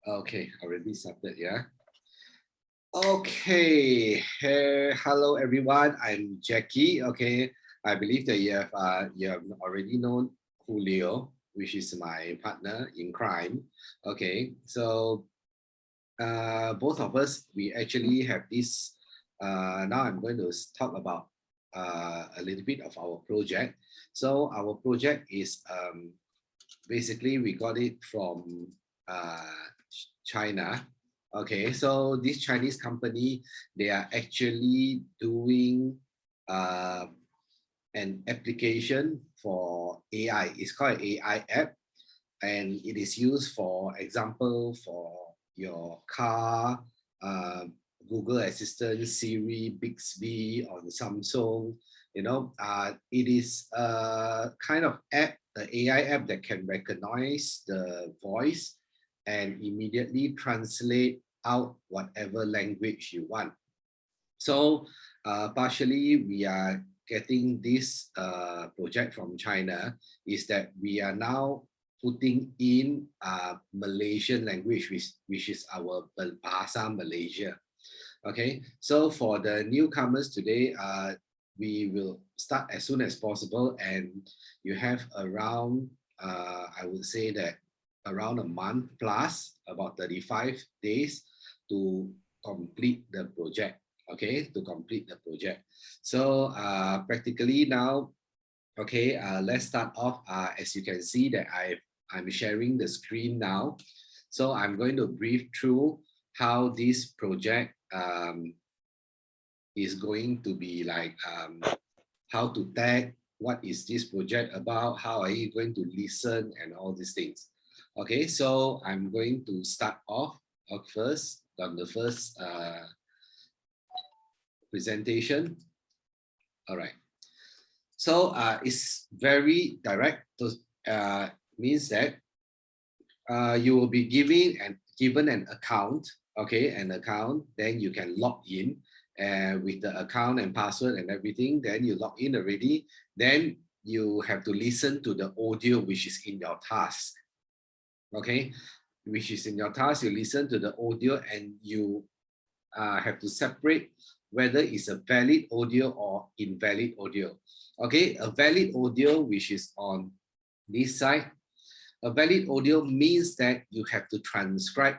Okay, already started, yeah. Okay, hello everyone. I'm Jackie. Okay, I believe that you have already known Julio, which is my partner in crime. Okay, so both of us we actually have this. Now I'm going to talk about a little bit of our project. So our project is basically we got it from China. Okay, so this Chinese company, they are actually doing uh, an application for AI. It's called an AI app, and it is used for example for your car, uh, Google Assistant, Siri, Bixby on Samsung. It is a kind of app, the AI app that can recognize the voice and immediately translate out whatever language you want. So partially we are getting this project from China is that we are now putting in Malaysian language, which is our Bahasa Malaysia. Okay, so for the newcomers today, we will start as soon as possible, and you have around, I would say that around a month plus, about 35 days to complete the project. Okay, to complete the project. So practically now, okay, let's start off. As you can see that I'm sharing the screen now. So I'm going to brief through how this project is going to be like, how to tag, what is this project about, how are you going to listen and all these things. Okay, so I'm going to start off first on the first presentation. All right. So it's very direct. To, means that you will be given an account, okay, an account. Then you can log in with the account and password and everything. Then you log in already. Then you have to listen to the audio which is in your task, okay, which is in your task. You listen to the audio and you have to separate whether it's a valid audio or invalid audio. Okay, a valid audio which is on this side. A valid audio means that you have to transcribe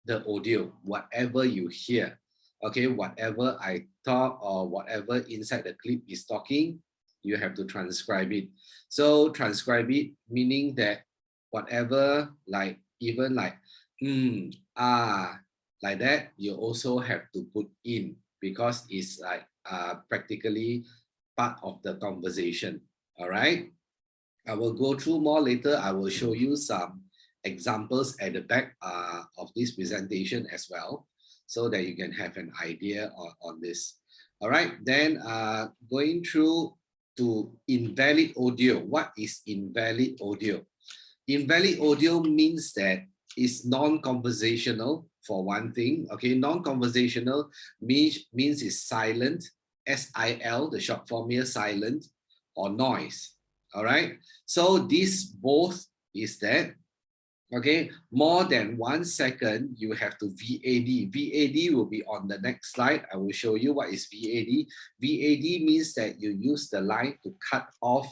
the audio, whatever you hear. Okay, whatever I talk or whatever inside the clip is talking, you have to transcribe it. So transcribe it meaning that whatever, like even like like that, you also have to put in because it's like practically part of the conversation. All right. I will go through more later. I will show you some examples at the back of this presentation as well, so that you can have an idea on this. All right, then going through to invalid audio. What is invalid audio? Invalid audio means that it's non-conversational for one thing. Okay, non-conversational means it's silent, SIL, the short form here, silent, or noise. All right, so this both is that, okay, more than 1 second, you have to VAD. VAD will be on the next slide. I will show you what is VAD. VAD means that you use the line to cut off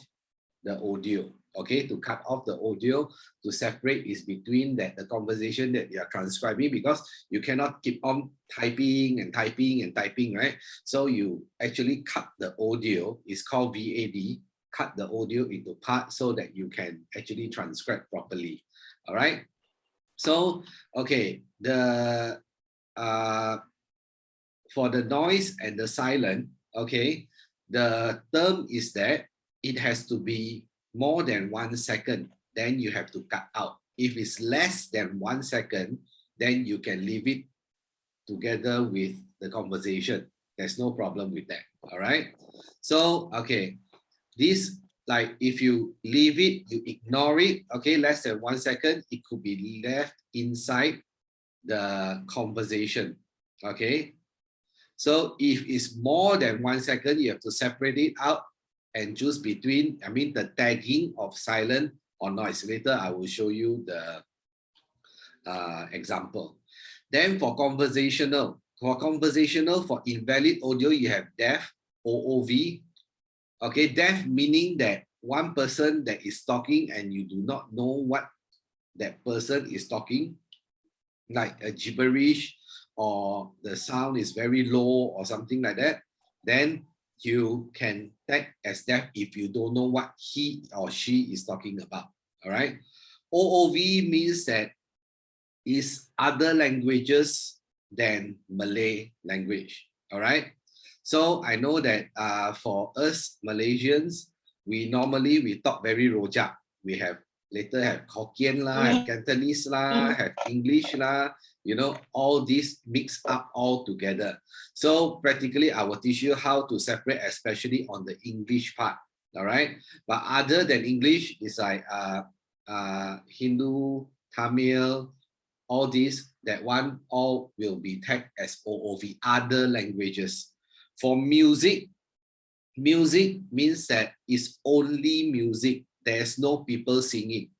the audio, okay, to cut off the audio, to separate is between that the conversation that you are transcribing, because you cannot keep on typing and typing and typing, right? So you actually cut the audio, it's called VAD, cut the audio into parts so that you can actually transcribe properly. All right, so okay, the for the noise and the silent, okay, the term is that it has to be more than 1 second, then you have to cut out. If it's less than 1 second, then you can leave it together with the conversation. There's no problem with that. All right. So, okay, this, like if you leave it, you ignore it, okay, less than 1 second, it could be left inside the conversation. Okay. So if it's more than 1 second, you have to separate it out and choose between, I mean, the tagging of silent or noise. Later, I will show you example. Then for conversational, for invalid audio, you have deaf, OOV. Okay, deaf meaning that one person that is talking and you do not know what that person is talking, like a gibberish or the sound is very low or something like that, then you can tag as deaf if you don't know what he or she is talking about. All right. OOV means that is other languages than Malay language. All right. So I know that for us Malaysians, we talk very rojak. We have later have Hokkien lah, have Cantonese lah, have English lah, you know, all these mixed up all together. So practically I will teach you how to separate, especially on the English part. All right. But other than English, it's like Hindu, Tamil, all these, that one all will be tagged as OOV, other languages. For music, music means that it's only music. There's no people singing,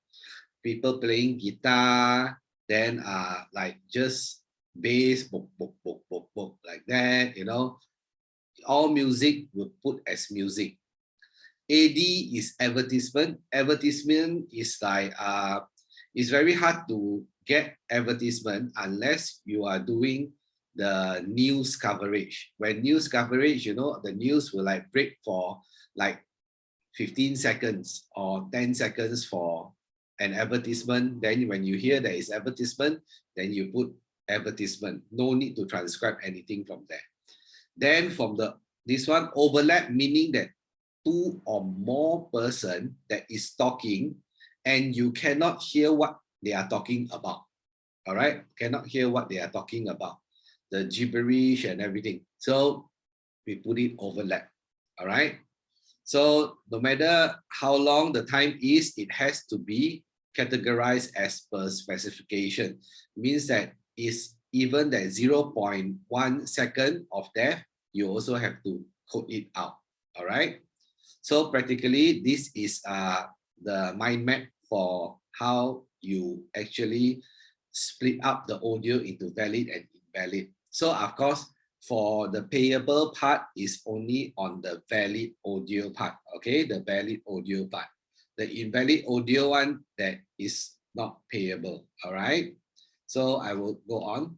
people playing guitar, then like just bass, book, book, book, book, book, like that, you know. All music will put as music. AD is advertisement. Advertisement is like it's very hard to get advertisement unless you are doing the news coverage. When news coverage, you know, the news will like break for like 15 seconds or 10 seconds for an advertisement. Then when you hear there is advertisement, then you put advertisement. No need to transcribe anything from there. Then from this one, overlap, meaning that two or more person that is talking and you cannot hear what they are talking about. All right, cannot hear what they are talking about, the gibberish and everything. So we put it overlap. All right. So no matter how long the time is, it has to be categorized as per specification. Means that is even that 0.1 second of death, you also have to code it out. All right. So practically, this is the mind map for how you actually split up the audio into valid and invalid. So of course, for the payable part is only on the valid audio part, okay? The valid audio part. The invalid audio one, that is not payable, all right? So I will go on.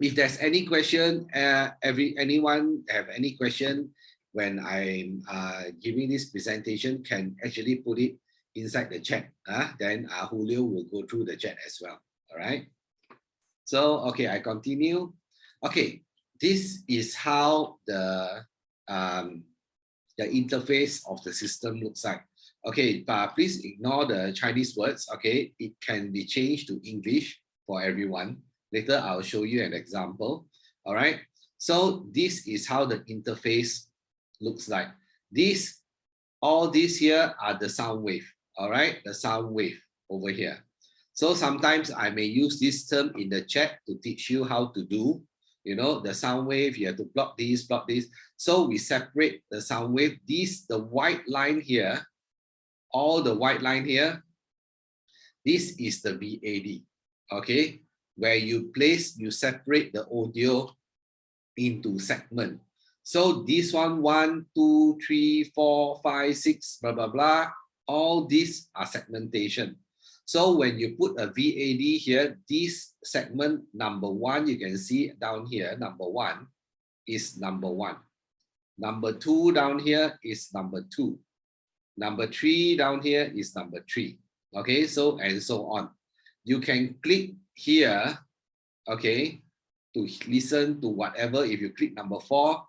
If there's any question, anyone have any question when I'm giving this presentation, can actually put it inside the chat. Then Julio will go through the chat as well. All right. So, okay, I continue. Okay, this is how the interface of the system looks like. Okay, but please ignore the Chinese words. Okay, it can be changed to English for everyone. Later, I'll show you an example. All right. So this is how the interface looks like. All these here are the sound wave. All right, the sound wave over here. So sometimes I may use this term in the chat to teach you how to do, you know, the sound wave. You have to block this, block this. So we separate the sound wave. The white line here, all the white line here, this is the VAD, okay? Where you separate the audio into segment. So this one, 1, 2, 3, 4, 5, 6, blah, blah, blah. All these are segmentation. So when you put a VAD here, this segment number 1, you can see down here, number 1 is number 1. Number 2 down here is number 2. Number 3 down here is number 3. Okay, so and so on. You can click here, okay, to listen to whatever. If you click number 4,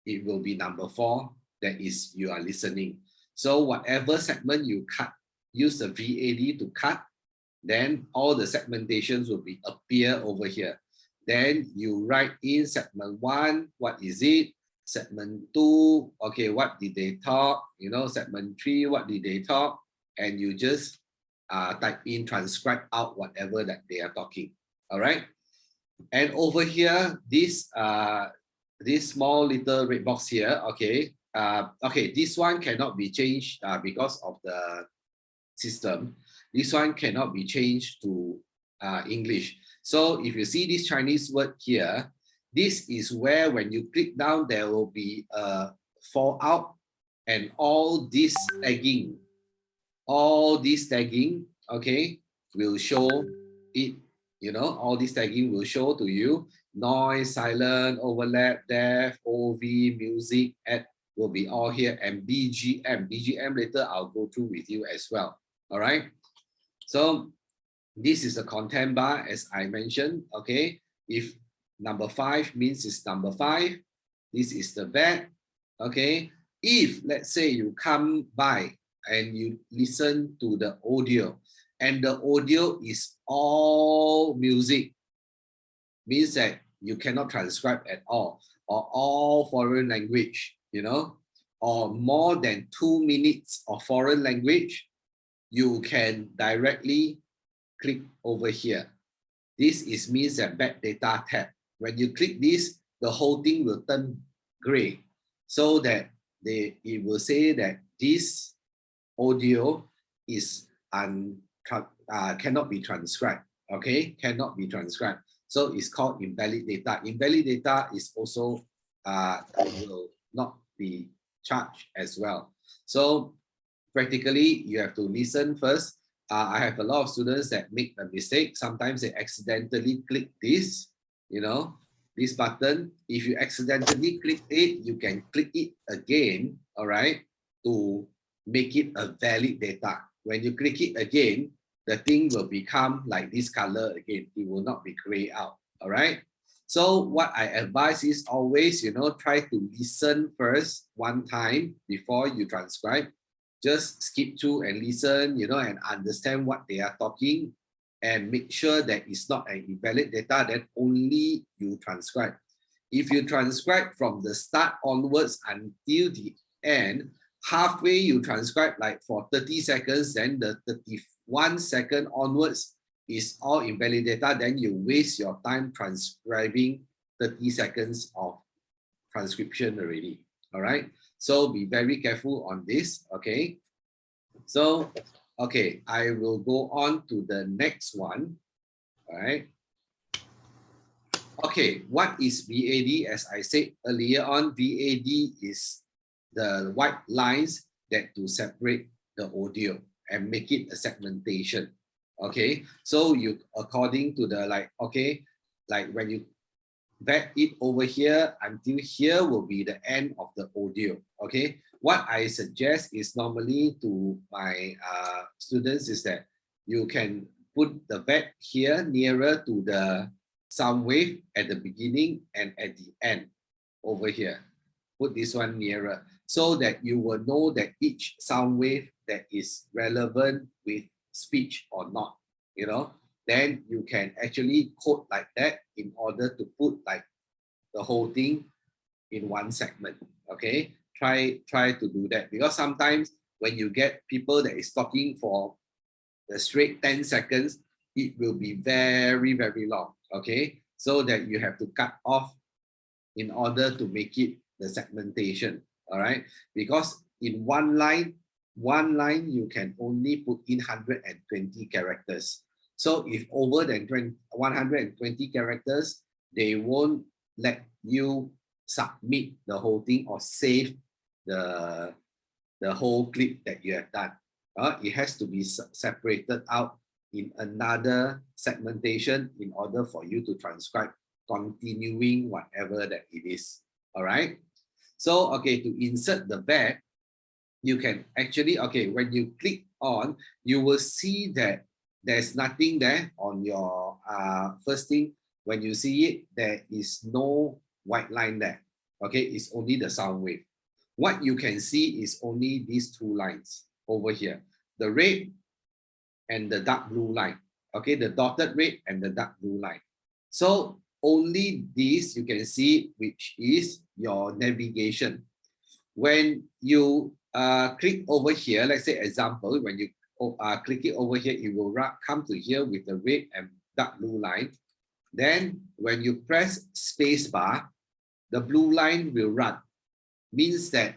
it will be number 4 that is you are listening. So whatever segment you cut, use the VAD to cut, then all the segmentations will appear over here. Then you write in segment 1, what is it? Segment 2, okay, what did they talk? You know, segment 3, what did they talk? And you just type in, transcribe out whatever that they are talking. All right. And over here, this small little red box here, okay. Okay, this one cannot be changed because of the system. This one cannot be changed to English. So if you see this Chinese word here, this is where when you click down, there will be a fallout and all this tagging, okay, will show it, all this tagging will show to you. Noise, silent, overlap, depth, OV, music, add will be all here, and BGM. BGM later I'll go through with you as well. All right. So this is the content bar as I mentioned. Okay. If number 5 means it's number 5, this is the vet. Okay. If let's say you come by and you listen to the audio and the audio is all music, means that you cannot transcribe at all, or all foreign language, or more than 2 minutes of foreign language, you can directly click over here. This means that back data tab. When you click this, the whole thing will turn gray, so that it will say that this audio is cannot be transcribed. Okay, cannot be transcribed. So it's called invalid data. Invalid data is also will not be charged as well. So practically, you have to listen first. I have a lot of students that make a mistake. Sometimes they accidentally click this, this button. If you accidentally click it, you can click it again, all right, to make it a valid data. When you click it again, the thing will become like this color again. It will not be gray out, all right? So what I advise is always, try to listen first one time before you transcribe. Just skip through and listen, and understand what they are talking, and make sure that it's not an invalid data, then only you transcribe. If you transcribe from the start onwards until the end, halfway you transcribe like for 30 seconds, then the 31 second onwards is all invalid data, then you waste your time transcribing 30 seconds of transcription already, all right? So be very careful on this, okay? So, okay, I will go on to the next one, all right? Okay, what is VAD? As I said earlier on, VAD is the white lines that to separate the audio and make it a segmentation. Okay, so you according to the like when you back it over here until here will be the end of the audio. Okay, what I suggest is normally to my students is that you can put the back here nearer to the sound wave at the beginning and at the end over here. Put this one nearer so that you will know that each sound wave that is relevant with speech or not, then you can actually code like that in order to put like the whole thing in one segment. Okay, try to do that, because sometimes when you get people that is talking for the straight 10 seconds, it will be very, very long. Okay, so that you have to cut off in order to make it the segmentation. All right, because in one line you can only put in 120 characters. So if over than 120 characters, they won't let you submit the whole thing or save the whole clip that you have done. It has to be separated out in another segmentation in order for you to transcribe, continuing whatever that it is. All right. So, okay, to insert the back, you can actually, okay, when you click on, you will see that there's nothing there on your first thing. When you see it, there is no white line there. Okay, it's only the sound wave. What you can see is only these two lines over here, the red and the dark blue line. Okay, the dotted red and the dark blue line. So only this you can see, which is your navigation. When you click over here, let's say example, when you click it over here, it will come to here with the red and dark blue line. Then when you press space bar, the blue line will run. Means that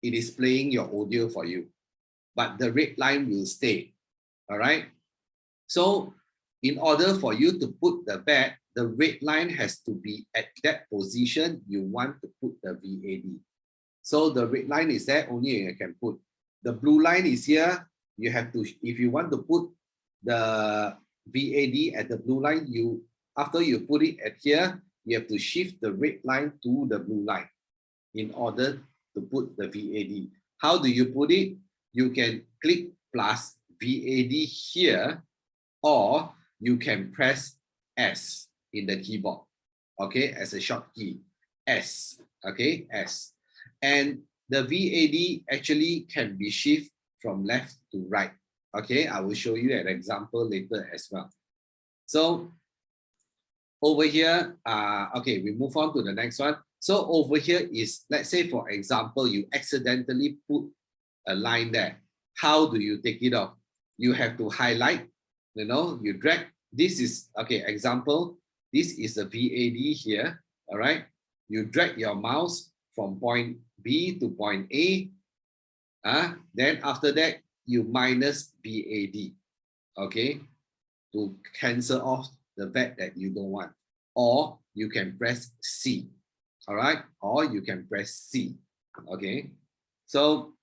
it is playing your audio for you, but the red line will stay. All right. So in order for you to put the VAD, the red line has to be at that position you want to put the VAD. So the red line is there, only you can put. The blue line is here. You have to, if you want to put the VAD at the blue line, after you put it at here, you have to shift the red line to the blue line in order to put the VAD. How do you put it? You can click plus VAD here, or you can press S in the keyboard, okay, as a short key, S, okay, S. And the VAD actually can be shifted from left to right, okay. I will show you an example later as well. So over here, okay, we move on to the next one. So over here is, let's say for example, you accidentally put a line there. How do you take it off? You have to highlight, you know, you drag. This is, okay, example, this is a VAD here, all right? You drag your mouse from point B to point A. Then after that, you minus VAD, okay, to cancel off the VAD that you don't want. Or you can press C, all right? Or you can press C, okay? So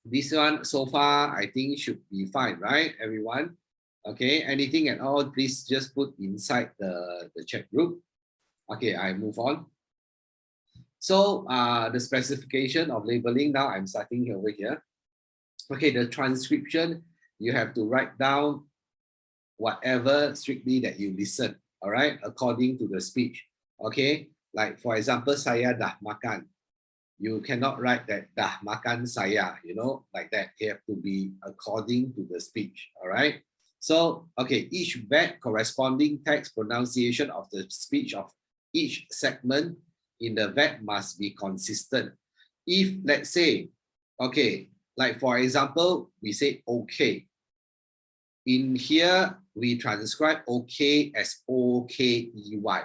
this one so far, I think should be fine, right, everyone? Okay, anything at all, please just put inside the chat group. Okay, I move on. So the specification of labeling, now I'm starting over here. Okay, the transcription, you have to write down whatever strictly that you listen, all right, according to the speech. Okay, like for example, saya dah makan. You cannot write that dah makan saya, you know, like that. It have to be according to the speech, all right? So, okay, each VAD corresponding text pronunciation of the speech of each segment in the VAD must be consistent. If, let's say, okay, like for example, we say okay. In here, we transcribe okay as O-K-E-Y.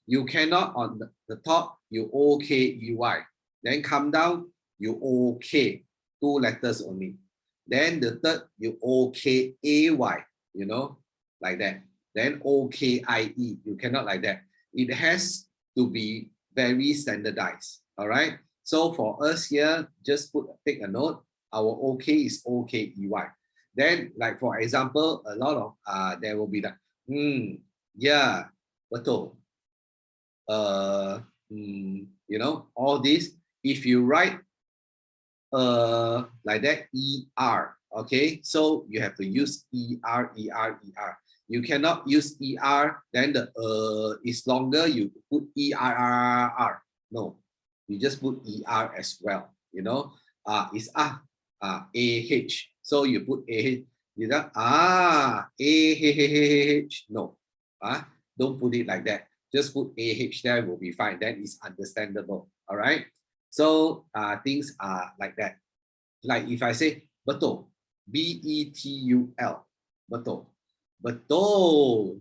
You cannot on the top, you O-K-E-Y. Then come down, you OK, 2 letters only. Then the third, you OKAY, you know, like that. Then OKIE, you cannot like that. It has to be very standardized, all right? So for us here, just take a note, our OK is OKEY. Then like for example, a lot of, there will be like, yeah, betul. You know, all this. If you write like that, ER, okay, so you have to use ER. You cannot use ER, then the is longer, you put ERR. No, you just put ER as well, you know. It's AH, so you put AH, you know, AH, no, don't put it like that. Just put AH there, will be fine, then it's understandable, all right? So things are like that. Like if I say betul, B-E-T-U-L, betul. Betul,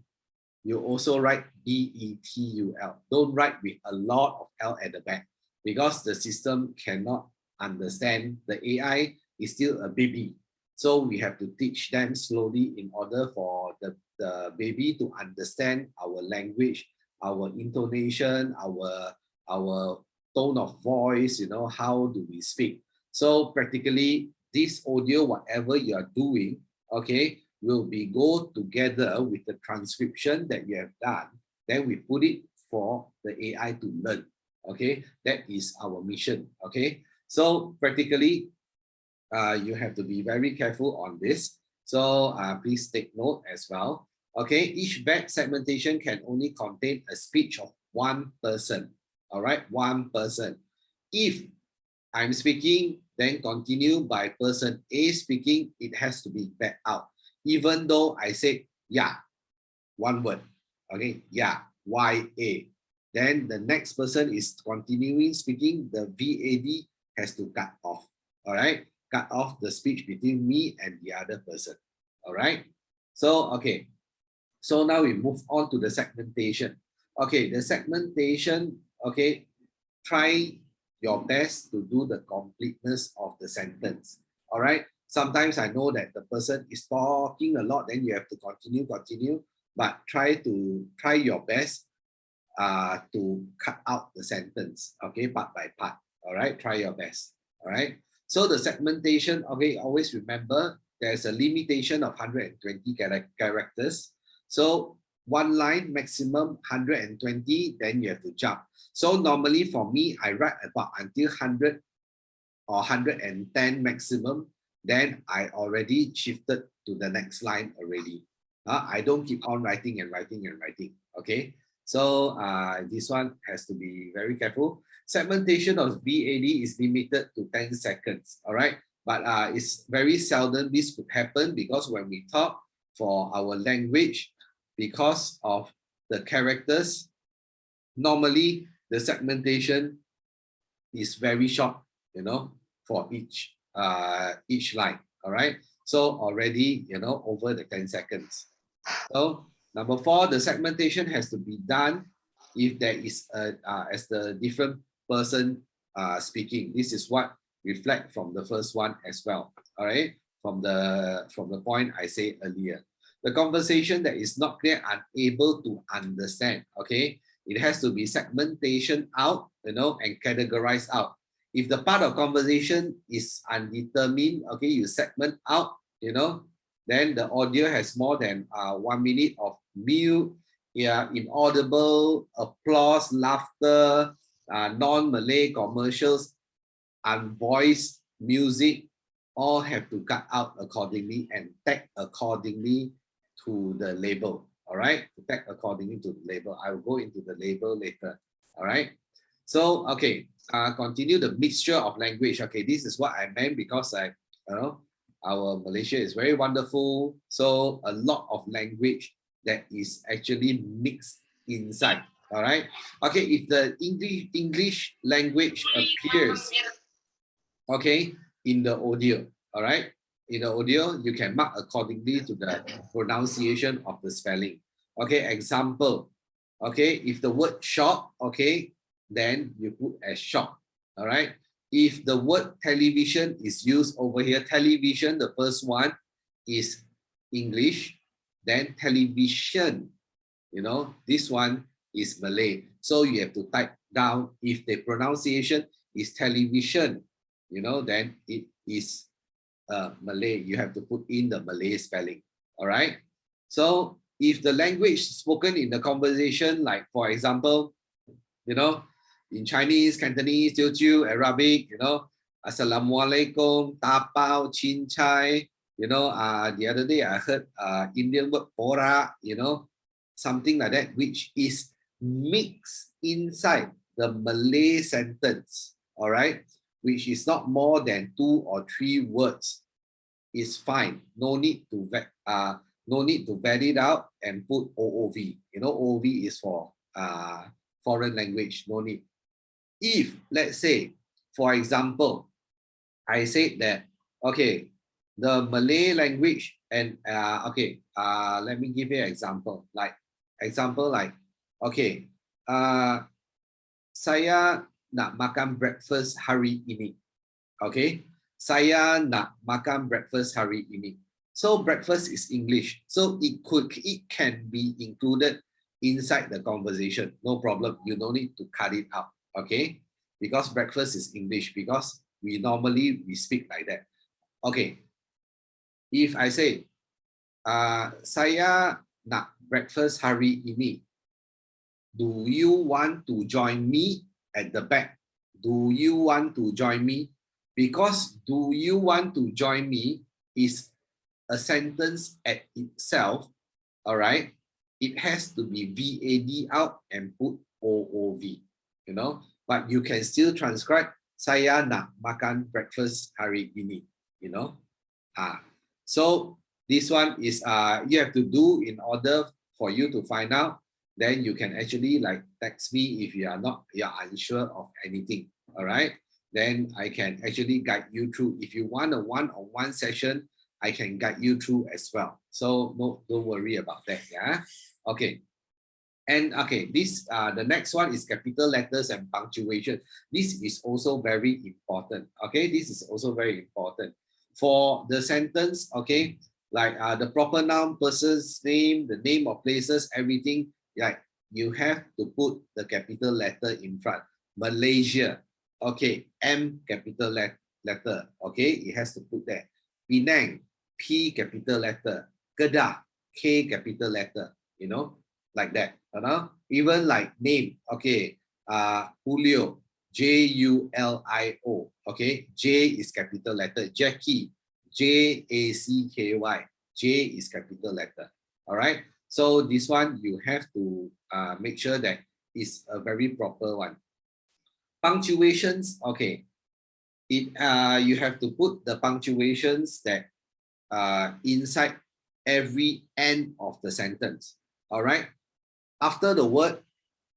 you also write B-E-T-U-L. Don't write with a lot of L at the back because the system cannot understand. The AI is still a baby. So we have to teach them slowly in order for the baby to understand our language, our intonation, our tone of voice, you know, how do we speak. So practically this audio, whatever you are doing, okay, will be go together with the transcription that you have done. Then we put it for the AI to learn, okay. That is our mission, okay. So practically, you have to be very careful on this. So please take note as well. Okay, each VAD segmentation can only contain a speech of one person. All right, one person. If I'm speaking, then continue by person A speaking, it has to be back out. Even though I say, yeah, one word, okay, yeah, Y-A. Then the next person is continuing speaking, the VAD has to cut off, all right? Cut off the speech between me and the other person, all right? So, okay, so now we move on to the segmentation. Okay, the segmentation, okay, try your best to do the completeness of the sentence, all right? Sometimes I know that the person is talking a lot, then you have to continue. but try your best to cut out the sentence, okay, part by part. All right, try your best. All right. So the segmentation, okay, always remember there's a limitation of 120 characters. So one line maximum 120, then you have to jump. So normally for me, I write about until 100 or 110 maximum, then I already shifted to the next line already. I don't keep on writing and writing and writing. Okay. So this one has to be very careful. Segmentation of VAD is limited to 10 seconds. All right. But it's very seldom this could happen because when we talk for our language, because of the characters, normally the segmentation is very short, you know, for each line. All right. So already, you know, over the 10 seconds. So number 4, the segmentation has to be done if there is as the different person speaking. This is what reflect from the first one as well. All right. From the point I said earlier. The conversation that is not clear, unable to understand. Okay. It has to be segmentation out, you know, and categorized out. If the part of conversation is undetermined, okay, you segment out, you know, then the audio has more than 1 minute of mute, yeah, inaudible, applause, laughter, non-Malay commercials, unvoiced music, all have to cut out accordingly and tag accordingly to the label. All right, to tag accordingly to the label. I will go into the label later. All right. So okay, continue the mixture of language. Okay, this is what I meant because you know, our Malaysia is very wonderful. So a lot of language that is actually mixed inside. All right. Okay, if the English language appears, okay, in the audio, all right, in the audio, you can mark accordingly to the pronunciation of the spelling. Okay, example, okay, if the word shop, okay, then you put as shop. All right. If the word television is used over here, television, the first one is English, then television, you know, this one is Malay. So you have to type down, if the pronunciation is television, you know, then it is Malay. You have to put in the Malay spelling. All right. So if the language spoken in the conversation, like for example, you know, in Chinese, Cantonese, Teochew, Arabic, you know, Assalamualaikum, tapao, chincai, you know, the other day I heard Indian word pora, you know, something like that, which is mixed inside the Malay sentence, all right, which is not more than 2 or 3 words, is fine. No need to vet it out and put OOV. You know, OOV is for foreign language. No need. If let's say, for example, I said that okay, the Malay language and okay, let me give you an example. Like okay, saya nak makan breakfast hari ini. Okay, saya nak makan breakfast hari ini. So breakfast is English. So it can be included inside the conversation. No problem. You don't need to cut it out. Okay, because breakfast is English, because we normally speak like that. Okay, if I say saya nak breakfast hari ini, do you want to join me at the back? Do you want to join me? Because do you want to join me is a sentence at itself, all right? It has to be VAD out and put OOV, you know? But you can still transcribe, saya nak makan breakfast hari ini, you know? So this one is, you have to do in order for you to find out. Then you can actually like text me if you're unsure of anything, all right? Then I can actually guide you through. If you want a one-on-one session, I can guide you through as well. So don't worry about that. Yeah. Okay. And okay, this the next one is capital letters and punctuation. This is also very important. Okay, this is also very important for the sentence. Okay, like the proper noun, person's name, the name of places, everything, like you have to put the capital letter in front. Malaysia, okay, M capital letter, okay, it has to put there. Penang, P capital letter. Kedah, K capital letter, you know, like that. You know? Even like name, okay, Julio, Julio, okay, J is capital letter. Jackie, Jacky, J is capital letter. All right. So this one you have to make sure that it's a very proper one. Punctuations, okay. You have to put the punctuations that inside every end of the sentence. All right. After the word,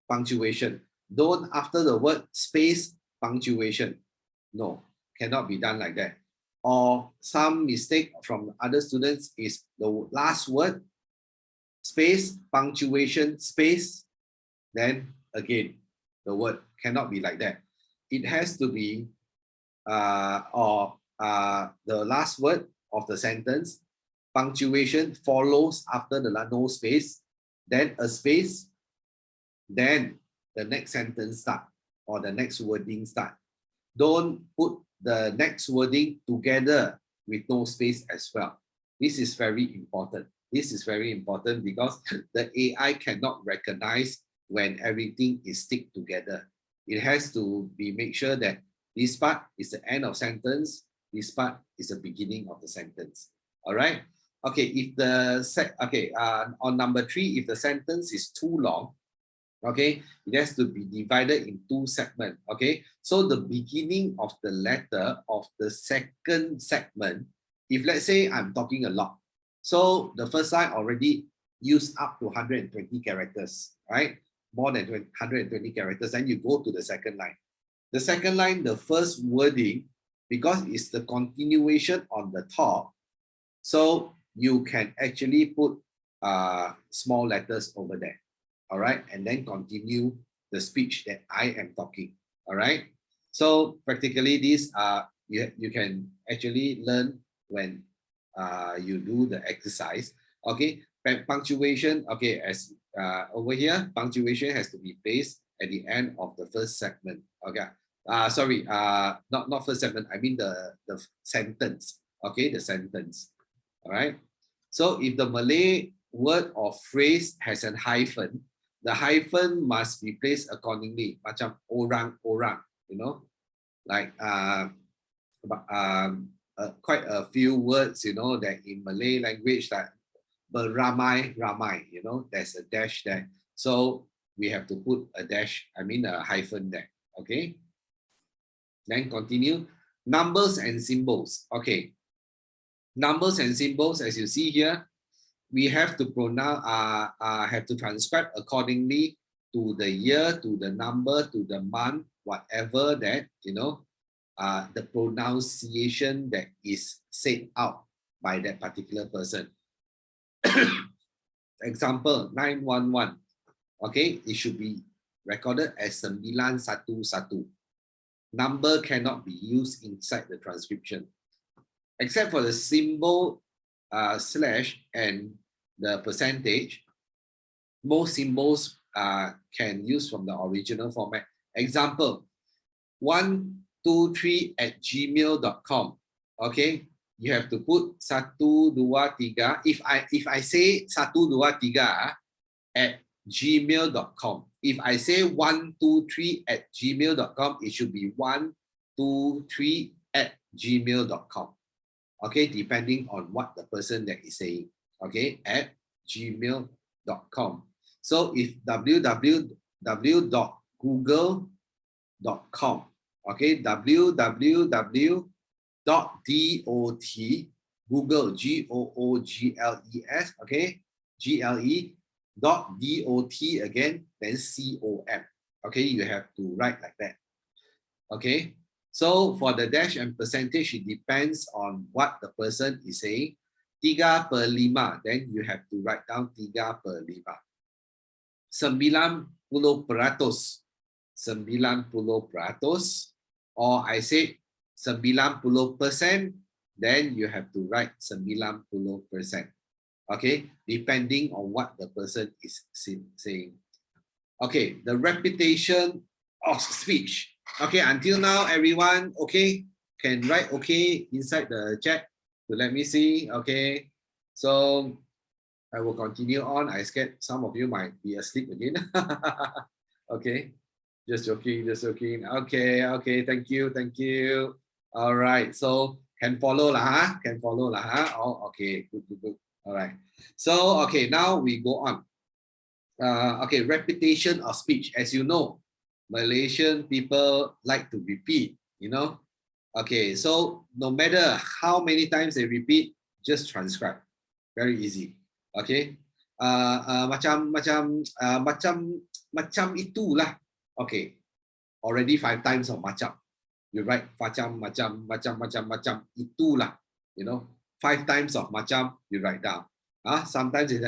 punctuation. Don't after the word space punctuation. No, cannot be done like that. Or some mistake from other students is the last word, space, punctuation, space, then again, the word cannot be like that. It has to be the last word of the sentence, punctuation follows after the no space, then a space, then the next sentence start or the next wording start. Don't put the next wording together with no space as well. This is very important. This is very important because the AI cannot recognize when everything is stick together. It has to be make sure that this part is the end of sentence, this part is the beginning of the sentence. All right. Okay. If the on number 3, if the sentence is too long, okay, it has to be divided in 2 segments. Okay, so the beginning of the letter of the second segment, if let's say I'm talking a lot, so the first line already used up to 120 characters, right? More than 120 characters, then you go to the second line. The second line, the first wording, because it's the continuation on the top, so you can actually put small letters over there. All right, and then continue the speech that I am talking. All right, so practically these are you can actually learn when you do the exercise. Okay, punctuation, okay, as over here, punctuation has to be placed at the end of the first segment. Okay, sorry, not first segment, I mean the sentence. Okay, the sentence. All right, so if the Malay word or phrase has a hyphen, the hyphen must be placed accordingly. Macam orang, you know, like quite a few words, you know, that in Malay language that beramai, you know, there's a dash there. So we have to put a dash, I mean a hyphen there. Okay. Then continue. Numbers and symbols. Okay. Numbers and symbols, as you see here, we have to pronounce, have to transcribe accordingly to the year, to the number, to the month, whatever that, you know, the pronunciation that is said out by that particular person. Example, 911. Okay, it should be recorded as 911. Number cannot be used inside the transcription. Except for the symbol slash and the percentage, most symbols can use from the original format. Example, 123@gmail.com. Okay, you have to put 123. If I say 123 at gmail.com. If I say 123@gmail.com, it should be 123@gmail.com. Okay, depending on what the person that is saying. Okay, at gmail.com. So if www.google.com, okay, www.dot, Google, GOOGLES, okay, GLE.dot again, then COM. Okay, you have to write like that. Okay, so for the dash and percentage, it depends on what the person is saying. 3/5, then you have to write down 3/5. 90%, 90%, or I say 90% then you have to write 90%. Okay, depending on what the person is saying. Okay, the repetition of speech. Okay, until now, everyone, okay, can write okay inside the chat to let me see. Okay, so I will continue on. I scared some of you might be asleep again. Okay, just joking, just joking. Okay, okay, thank you, thank you. All right, so can follow lah, huh? Can follow lah, huh? Oh, okay, good, good, good. All right. So, okay, now we go on. Okay, repetition of speech. As you know, Malaysian people like to repeat, you know. Okay, so no matter how many times they repeat, just transcribe. Very easy. Okay. Macam itulah. Okay. Already 5 times of macam. You write macam itulah. You know, 5 times of macam you write down. Sometimes it's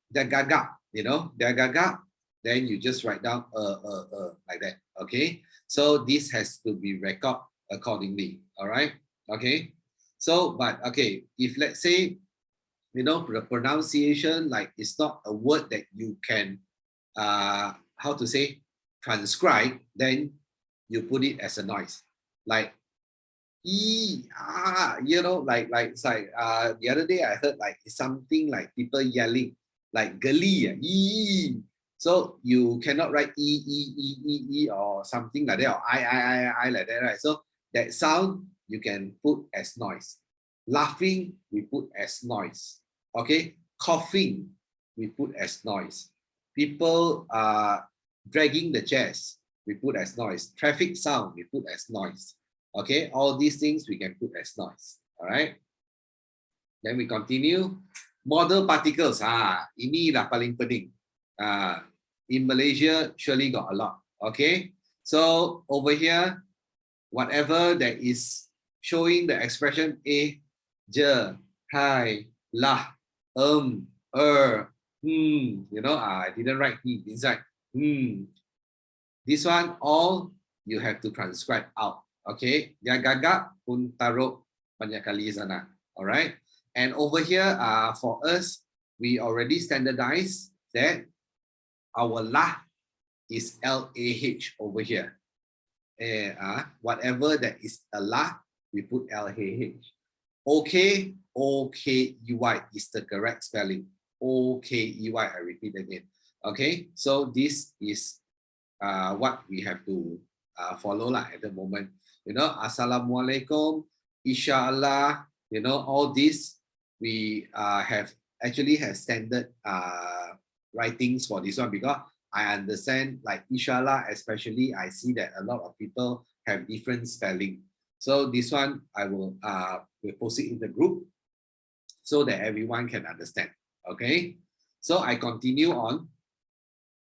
they're gaga, you know, they're gaga, then you just write down like that. Okay, so this has to be recorded accordingly. All right. Okay, so but okay, if let's say, you know, the pronunciation, like it's not a word that you can how to say transcribe, then you put it as a noise, like you know, it's like the other day I heard like something like people yelling like gali, so you cannot write e or something like that, or I like that, right? So that sound you can put as noise. Laughing we put as noise. Okay, coughing we put as noise. People dragging the chairs we put as noise. Traffic sound we put as noise. Okay, all these things we can put as noise. All right. Then we continue. Model particles. Inilah paling penting. In Malaysia, surely got a lot. Okay. So over here, whatever that is showing the expression a, je, hai, lah, you know, I didn't write inside. This one, all you have to transcribe out. Okay, dia gagap pun taruh banyak kali sana. Alright, and over here, for us, we already standardized that our lah is LAH over here. Whatever that is a lah, we put LAH. Okay, OKEY is the correct spelling. OKEY, I repeat again. Okay, so this is what we have to follow lah at the moment. You know, Assalamualaikum, Inshallah, you know, all this we have standard writings for this one, because I understand like Inshallah, especially I see that a lot of people have different spelling. So this one I will post it in the group so that everyone can understand. Okay, so I continue on.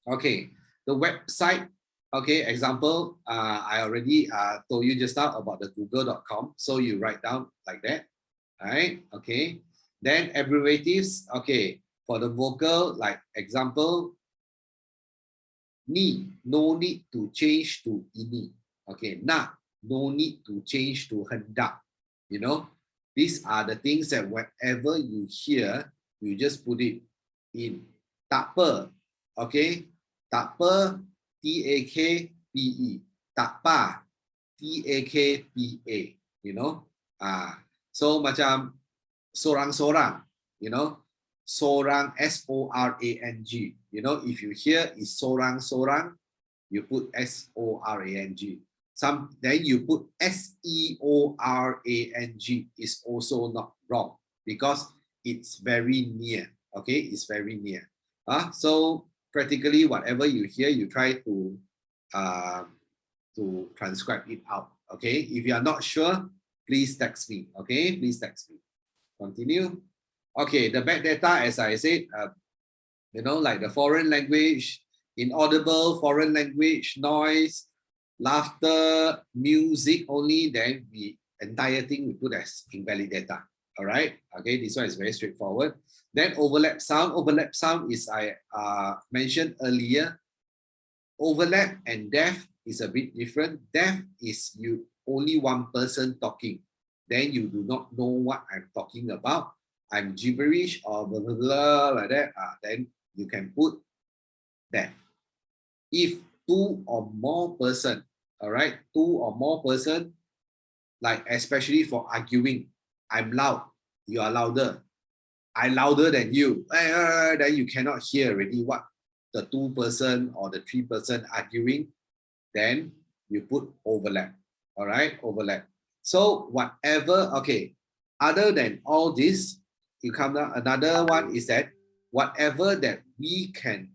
Okay, the website. Okay, example, I already told you just now about the google.com. So you write down like that, all right? Okay, then abbreviatives. Okay, for the vocal, like example, ni, no need to change to ini. Okay, na, no need to change to hendak. You know, these are the things that whenever you hear, you just put it in. Takpe, okay, takpe, TAKPE, takpa, TAKPA, you know. So macam sorang-sorang, you know, sorang, SORANG, you know, if you hear is sorang-sorang, you put SORANG. Then you put SEORANG is also not wrong, because it's very near. Okay, it's very near. So practically whatever you hear, you try to transcribe it out. Okay, if you are not sure, please text me. Okay, please text me. Continue. Okay, the back data, as I said, you know, like the foreign language, inaudible, foreign language, noise, laughter, music only, then the entire thing we put as invalid data. All right. Okay, this one is very straightforward. Then overlap sound. Overlap sound is I mentioned earlier. Overlap and deaf is a bit different. Deaf is you only one person talking, then you do not know what I'm talking about. I'm gibberish or blah, blah, blah, like that. Then you can put that. If two or more person, all right, two or more person, like especially for arguing, I'm loud, you are louder, I louder than you, then you cannot hear already what the two person or the three person arguing. Then you put overlap, all right, overlap. So whatever, okay, other than all this, you come down, another one is that whatever that we can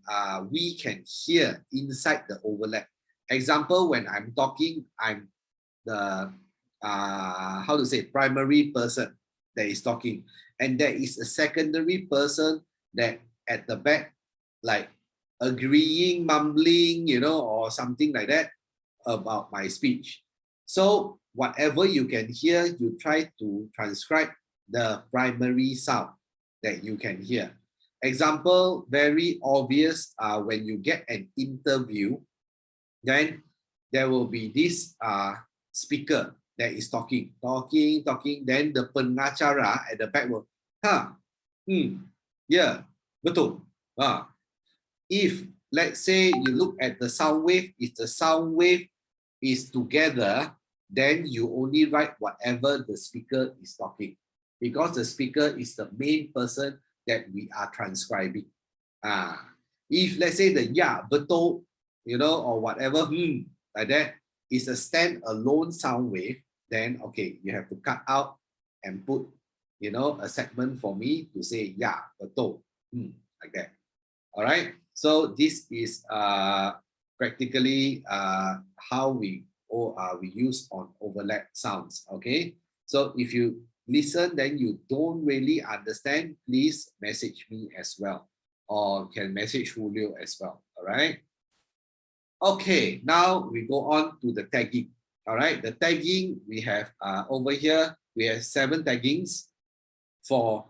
hear inside the overlap. Example, when I'm talking, I'm the how to say, primary person that is talking, and there is a secondary person that at the back, like agreeing, mumbling, or something like that about my speech. So whatever you can hear, you try to transcribe the primary sound that you can hear. Example, very obvious, when you get an interview, then there will be this speaker that is talking. Then the pengacara at the back will, yeah, betul. If let's say you look at the sound wave, if the sound wave is together, then you only write whatever the speaker is talking, because the speaker is the main person that we are transcribing. If let's say the betul, or whatever, like that is a stand-alone sound wave, then okay, you have to cut out and put, a segment for me to say betul, like that. All right. So this is practically how we use on overlap sounds. Okay. So if you listen, then you don't really understand, please message me as well, or can message Julio as well. All right. Okay, now we go on to the tagging. All right, the tagging we have over here, we have 7 taggings. For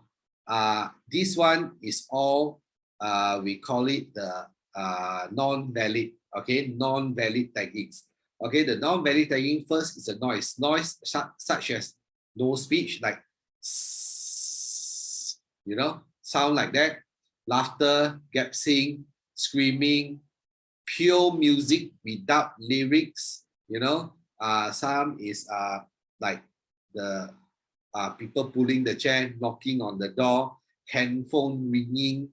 this one is all, we call it the non-valid, okay, non-valid taggings. Okay, the non-valid tagging first is a noise. Noise such as no speech, like, sound like that. Laughter, gaping, screaming, pure music without lyrics, some is like the people pulling the chair, knocking on the door, handphone ringing.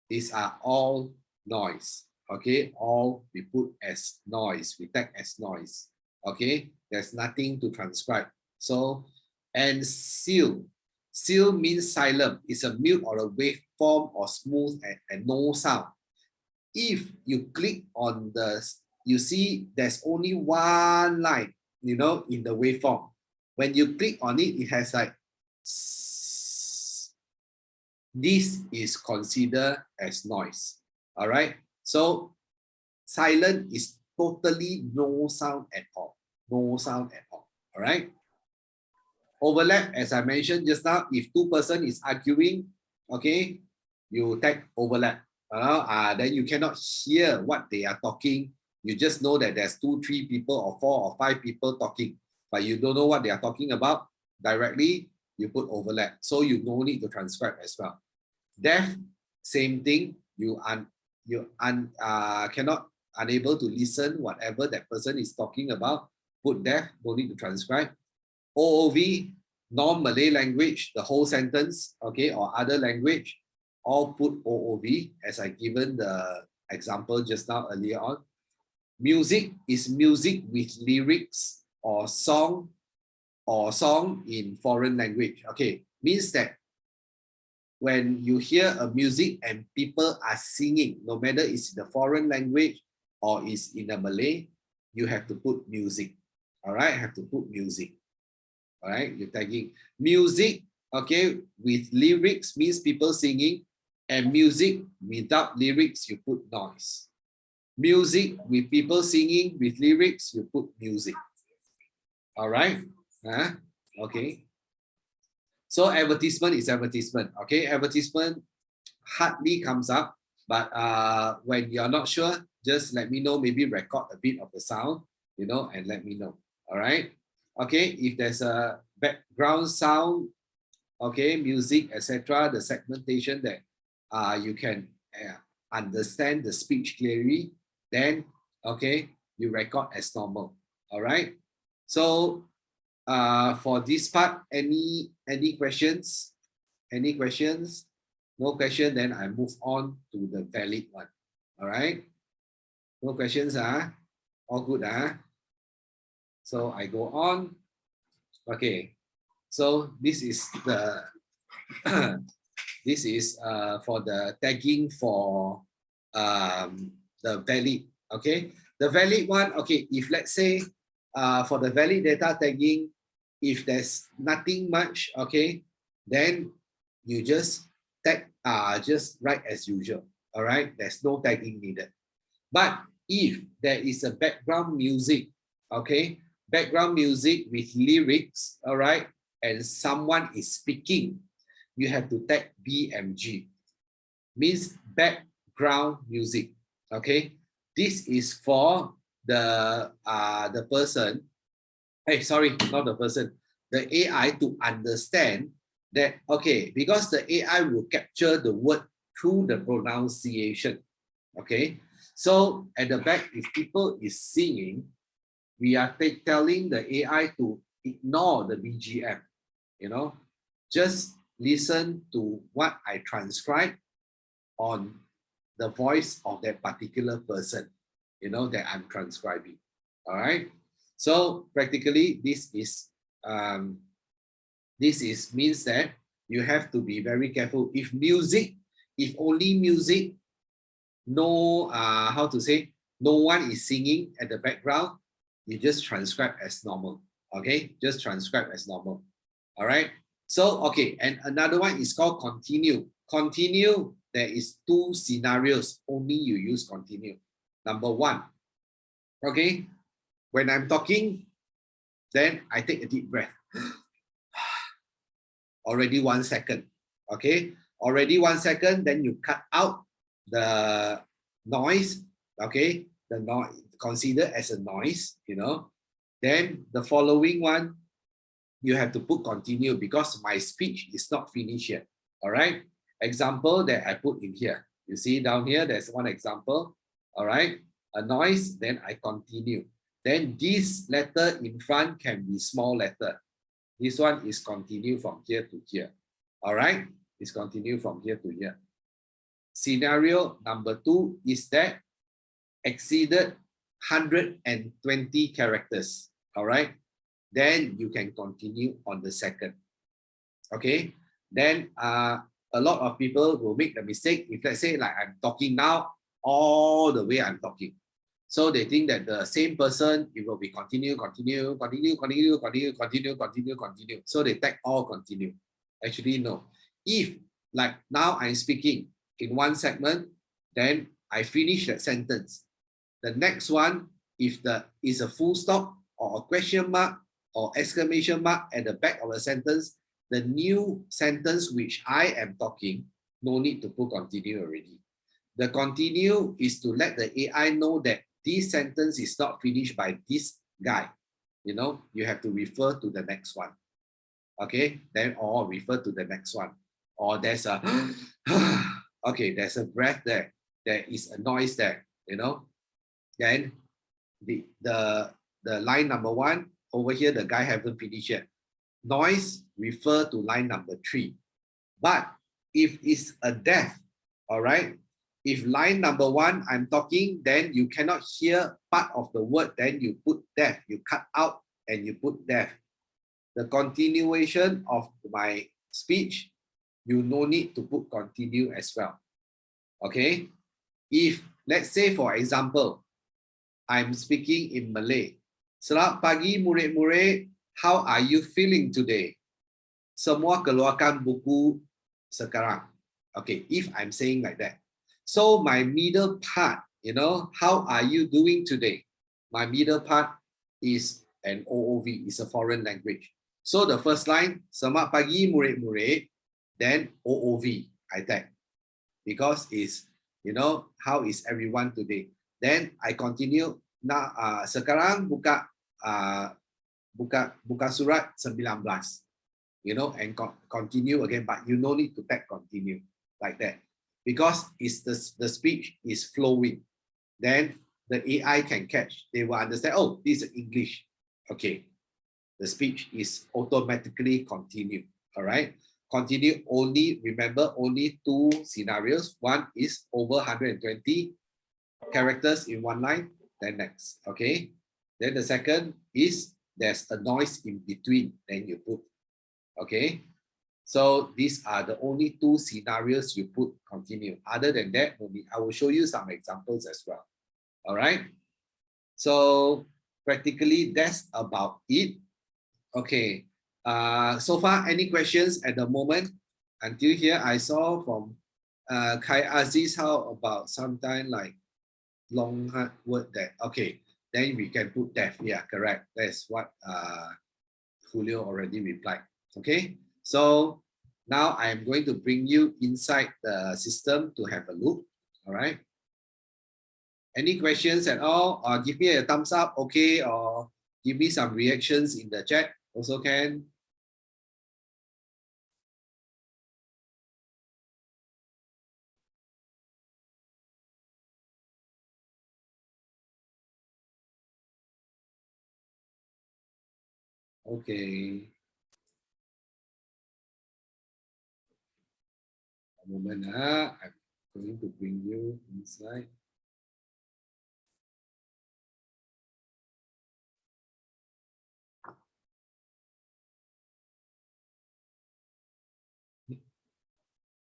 These are all noise. Okay, all we put as noise, we tag as noise. Okay, there's nothing to transcribe. So, and seal. Seal means silent. It's a mute or a waveform or smooth and no sound. If you click on the, you see there's only one line, in the waveform. When you click on it, it has like, this is considered as noise. All right. So silent is totally no sound at all. No sound at all. All right. Overlap, as I mentioned just now, if two person is arguing, okay, you tag overlap. Then you cannot hear what they are talking. You just know that there's 2, 3 people or 4 or 5 people talking, but you don't know what they are talking about directly. You put overlap, so you no need to transcribe as well. Deaf, same thing. You cannot, unable to listen whatever that person is talking about. Put deaf, no need to transcribe. OOV, non-Malay language, the whole sentence, okay, or other language, all put OOV, as I given the example just now earlier on. Music is music with lyrics or song in foreign language. Okay, means that when you hear a music and people are singing, no matter it's in a foreign language or it's in a Malay, you have to put music. All right, have to put music. All right, you're tagging music, okay, with lyrics means people singing, and music without lyrics, you put noise. Music with people singing with lyrics, you put music. All right, okay. So advertisement is advertisement, okay. Advertisement hardly comes up, but when you're not sure, just let me know, maybe record a bit of the sound, and let me know. All right. Okay, if there's a background sound, okay, music, etc., the segmentation that you can understand the speech clearly, then okay, you record as normal. All right. So for this part, any questions? Any questions? No question, then I move on to the valid one. All right. No questions, all good, So I go on. Okay. So this is the this is for the tagging for the valid. Okay, the valid one. Okay, if let's say for the valid data tagging, if there's nothing much, okay, then you just tag just write as usual. All right, there's no tagging needed. But if there is a background music, okay, background music with lyrics, all right, and someone is speaking, you have to tag BMG, means background music. Okay, this is for the person. Hey, sorry, not the person. The AI to understand that, okay, because the AI will capture the word through the pronunciation. Okay, so at the back, if people is singing, we are telling the AI to ignore the BGM, you know, just listen to what I transcribe on the voice of that particular person, you know, that I'm transcribing. All right. So practically, this is means that you have to be very careful. If music, if only music, no how to say, no one is singing at the background, you just transcribe as normal. Okay, just transcribe as normal. All right. So okay, and another one is called continue. Continue, there is two scenarios only you use continue. Number one, okay, when I'm talking, then I take a deep breath. Already 1 second. Okay, already 1 second, then you cut out the noise. Okay, the noise considered as a noise, you know. Then the following one, you have to put continue because my speech is not finished yet. All right, example that I put in here, you see down here, there's one example. All right, a noise, then I continue. Then this letter in front can be small letter. This one is continue from here to here. All right, it's continue from here to here. Scenario number 2 is that exceeded 120 characters. All right, then you can continue on the second. Okay, then a lot of people will make the mistake. If let's say like I'm talking now, all the way I'm talking, so they think that the same person, it will be continue, continue, continue, continue, continue, continue, continue, continue. So they tag all continue. Actually, no. If like now I'm speaking in one segment, then I finish that sentence. The next one, if the is a full stop or a question mark or exclamation mark at the back of the sentence, the new sentence which I am talking, no need to put continue already. The continue is to let the AI know that this sentence is not finished by this guy. You know, you have to refer to the next one. Okay, then or refer to the next one. Or there's a okay, there's a breath there. There is a noise there, you know. Then the line number 1 over here, the guy haven't finished yet. Noise refer to line number 3. But if it's a death, all right, if line number 1 I'm talking, then you cannot hear part of the word, then you put death, you cut out and you put death. The continuation of my speech, you no need to put continue as well. Okay, if let's say for example, I'm speaking in Malay. Selamat pagi murid-murid, how are you feeling today? Semua keluarkan buku sekarang. Okay, if I'm saying like that. So my middle part, you know, how are you doing today? My middle part is an OOV, is a foreign language. So the first line, selamat pagi murid-murid, then OOV, I tag. Because it's, you know, how is everyone today? Then I continue. Nah, sekarang buka buka surat 19, you know, and continue again, but you no need to tag continue like that, because it's the speech is flowing. Then the AI can catch, they will understand, oh, this is English. Okay, the speech is automatically continue. All right, continue only, remember, only 2 scenarios. One is over 120 characters in one line, then next. Okay, then the second is there's a noise in between, then you put. Okay, so these are the only 2 scenarios you put continue. Other than that, I will show you some examples as well. All right, so practically that's about it. Okay, so far any questions at the moment? Until here, I saw from Kai Aziz, how about sometime like long hard word that, okay, then we can put deaf. Yeah, correct. That's what Julio already replied. Okay, so now I'm going to bring you inside the system to have a look. All right, any questions at all? Or give me a thumbs up, okay, or give me some reactions in the chat also can. Okay, a moment. I'm going to bring you inside.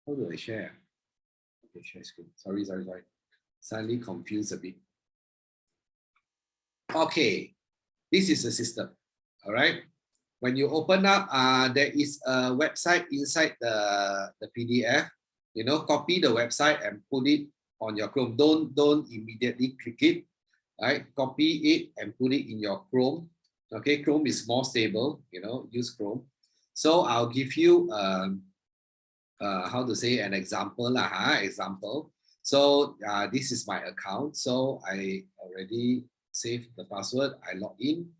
How do I share? Okay, share screen. Sorry. Suddenly confused a bit. Okay, this is the system. All right. When you open up, there is a website inside the PDF. You know, copy the website and put it on your Chrome. Don't immediately click it. Right? Copy it and put it in your Chrome. Okay, Chrome is more stable. You know, use Chrome. So I'll give you how to say an example lah. Example. So this is my account. So I already saved the password. I log in.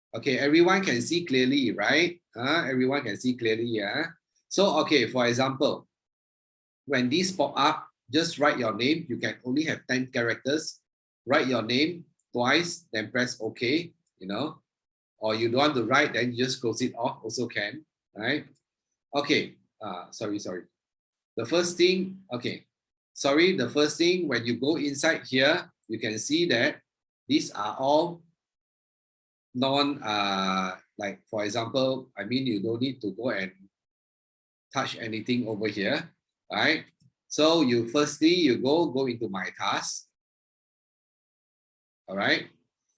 Okay, everyone can see clearly, right? Everyone can see clearly, yeah? So, okay, for example, when this pop up, just write your name. You can only have 10 characters. Write your name twice, then press OK, you know? Or you don't want to write, then you just close it off, also can, right? Okay, sorry. The first thing, okay. Sorry, the first thing, when you go inside here, you can see that these are all like, for example, I mean, you don't need to go and touch anything over here, right? So you go into my task. All right,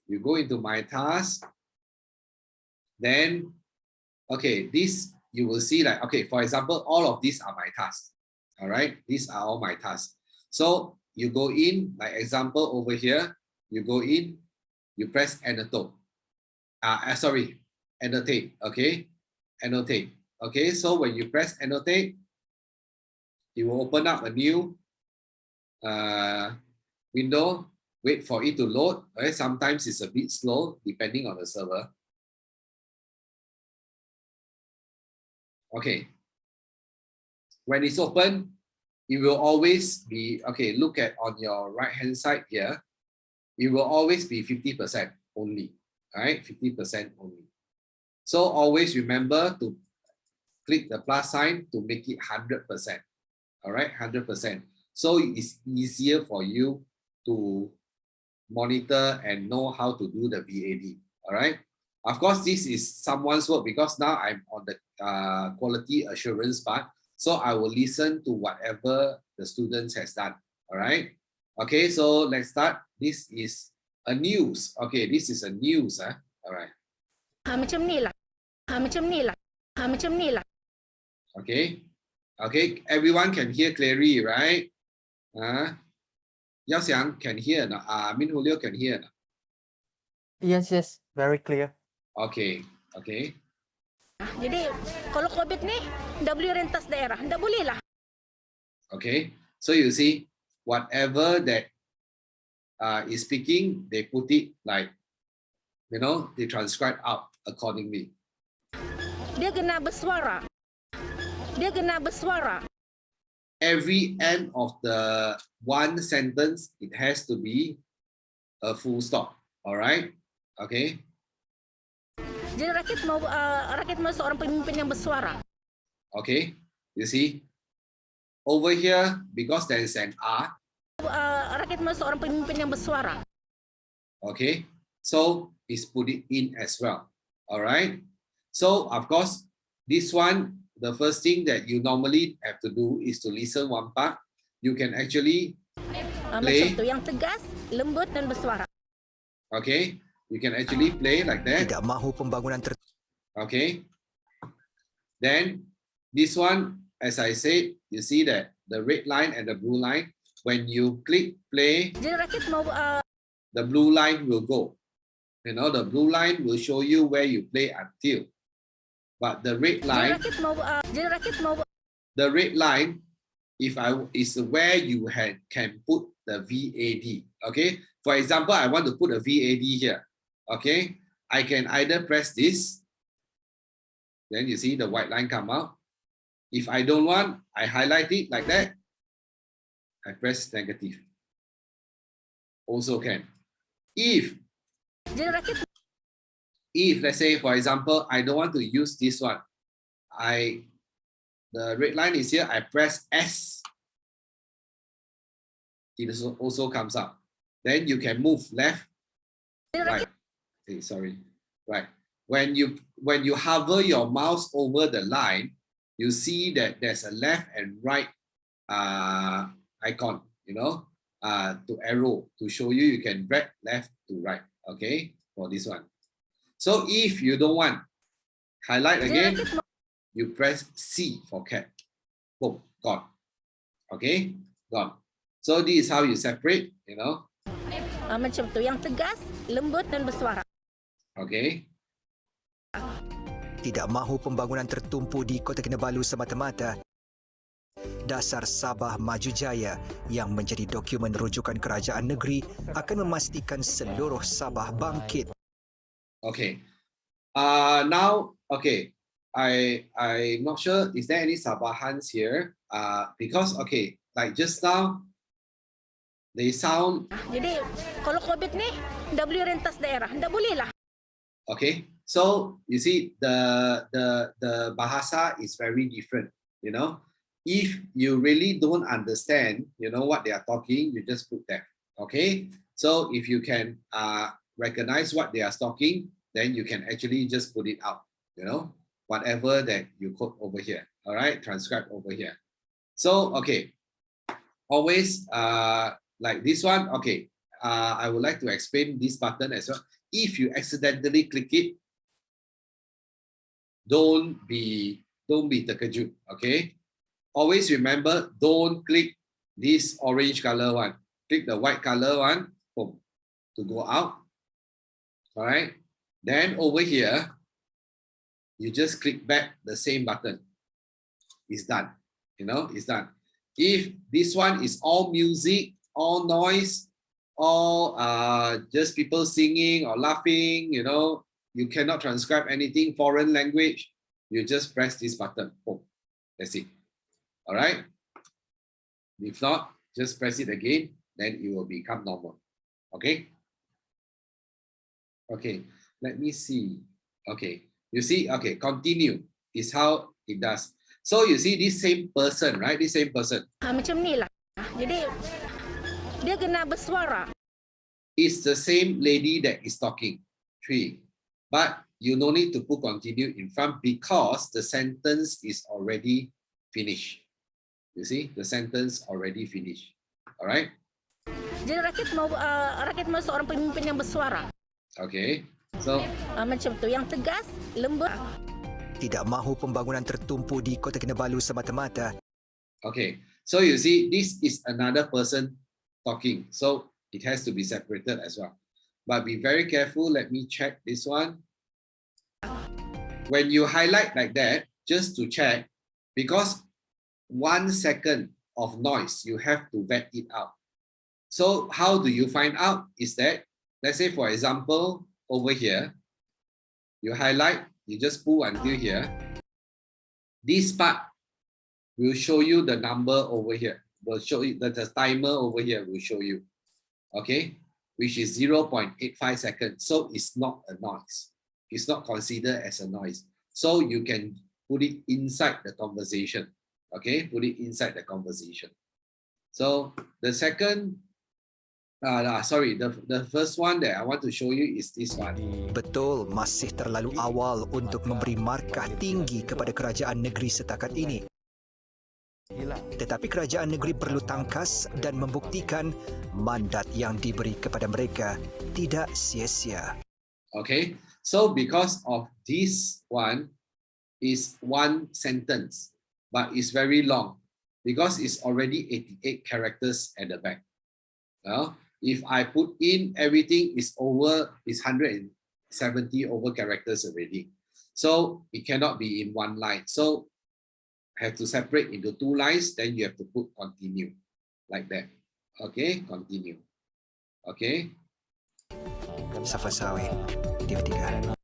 you go into my task. Then, okay, this you will see like, okay, for example, all of these are my tasks. All right, these are all my tasks. So you go in, like example over here, you go in, you press annotate. Annotate, okay? Annotate, okay? So when you press annotate, it will open up a new window. Wait for it to load, right? Sometimes it's a bit slow depending on the server. Okay. When it's open, it will always be, okay, look at on your right-hand side here, it will always be 50% only, right? 50% only. So always remember to click the plus sign to make it 100%. All right, 100%. So it's easier for you to monitor and know how to do the VAD. All right. Of course, this is someone's work because now I'm on the quality assurance part. So I will listen to whatever the students has done. All right. Okay, so let's start. This is a news. Okay, this is a news. All right. Macam ni lah. Macam ni lah. Macam ni lah. Okay. Okay, everyone can hear clearly, right? Yao Xiang can hear. Min Julio can hear. Yes, very clear. Okay. Jadi kalau COVID ni, tidak boleh rentas daerah. Tidak boleh lah. Okay, so you see, whatever that is speaking, they put it like, they transcribe out accordingly. Dia kena bersuara. Dia kena bersuara. Every end of the one sentence, it has to be a full stop. All right? Okay. Jadi rakyat mau seorang pemimpin yang bersuara. Okay. You see, over here, because there is an R. Rakyat mau seorang pemimpin yang bersuara. Okay. So it's put it in as well. All right. So of course, this one, the first thing that you normally have to do is to listen one part. You can actually play. Macam tu, yang tegas, lembut dan bersuara. Okay. You can actually play like that. Tidak mahu pembangunan Okay. Then this one, as I said, you see that the red line and the blue line, when you click play, Jadi rakyat mau the blue line will go. The blue line will show you where you play until. But the red line, the red line, is where you can put the VAD. Okay. For example, I want to put a VAD here. Okay. I can either press this. Then you see the white line come out. If I don't want, I highlight it like that. I press negative. Also can. If let's say, for example, I don't want to use this one, the red line is here, I press S, it also comes up. Then you can move left, right. Okay, sorry, right. When you hover your mouse over the line, you see that there's a left and right icon, to arrow to show you can drag left to right. Okay, for this one. So if you don't want, highlight again, you press C for cat. Boom, gone. Okay, gone. So this is how you separate, macam tu, yang tegas, lembut dan bersuara. Okay. Tidak mahu pembangunan tertumpu di Kota Kinabalu semata-mata. Dasar Sabah Maju Jaya yang menjadi dokumen rujukan kerajaan negeri akan memastikan seluruh Sabah bangkit. Okay. Now, okay. I'm not sure. Is there any Sabahans here? Because okay, like just now, they sound. Jadi kalau COVID ni, dah boleh rentas daerah, dah boleh lah. Okay. So you see the bahasa is very different. If you really don't understand, what they are talking, you just put that. Okay. So if you can recognize what they are talking, then you can actually just put it out. Whatever that you quote over here. All right. Transcribe over here. So okay. Always like this one. Okay. I would like to explain this button as well. If you accidentally click it, don't be terkejut, okay? Always remember, don't click this orange color one. Click the white color one, boom, to go out. All right. Then over here, you just click back the same button. It's done. It's done. If this one is all music, all noise, all just people singing or laughing, you cannot transcribe anything foreign language, you just press this button. Oh, that's it. All right. If not, just press it again, then it will become normal. Okay. Okay. Let me see. Okay. You see, okay, continue is how it does. So you see this same person, right? This same person. Macam ni lah. Jadi dia kena bersuara. It's the same lady that is talking. 3. But you no need to put continue in front because the sentence is already finished. You see, the sentence already finished. All right. Jadi rakyat mau seorang pemimpin yang bersuara. Okay. So macam tu, yang tegas, lembut. Tidak mahu pembangunan tertumpu di Kota Kinabalu semata-mata. Okay. So you see, this is another person talking. So it has to be separated as well. But be very careful. Let me check this one. When you highlight like that, just to check, because 1 second of noise, you have to vet it out. So how do you find out is that, let's say for example, over here, you highlight, you just pull until here. This part will show you the number over here. Will show you that the timer over here will show you, okay, which is 0.85 seconds. So it's not a noise. It's not considered as a noise. So you can put it inside the conversation, okay, put it inside the conversation. So the second, the first one that I want to show you is this one. Betul, masih terlalu awal untuk memberi markah tinggi kepada kerajaan negeri setakat ini. Tetapi kerajaan negeri perlu tangkas dan membuktikan mandat yang diberi kepada mereka tidak sia-sia. Okay, so because of this one is one sentence, but it's very long because it's already 88 characters at the back. Now, if I put in everything is 170 over characters already. So it cannot be in one line. So have to separate into two lines, then you have to put continue like that. Okay, continue. Okay. Safasawi, TV3.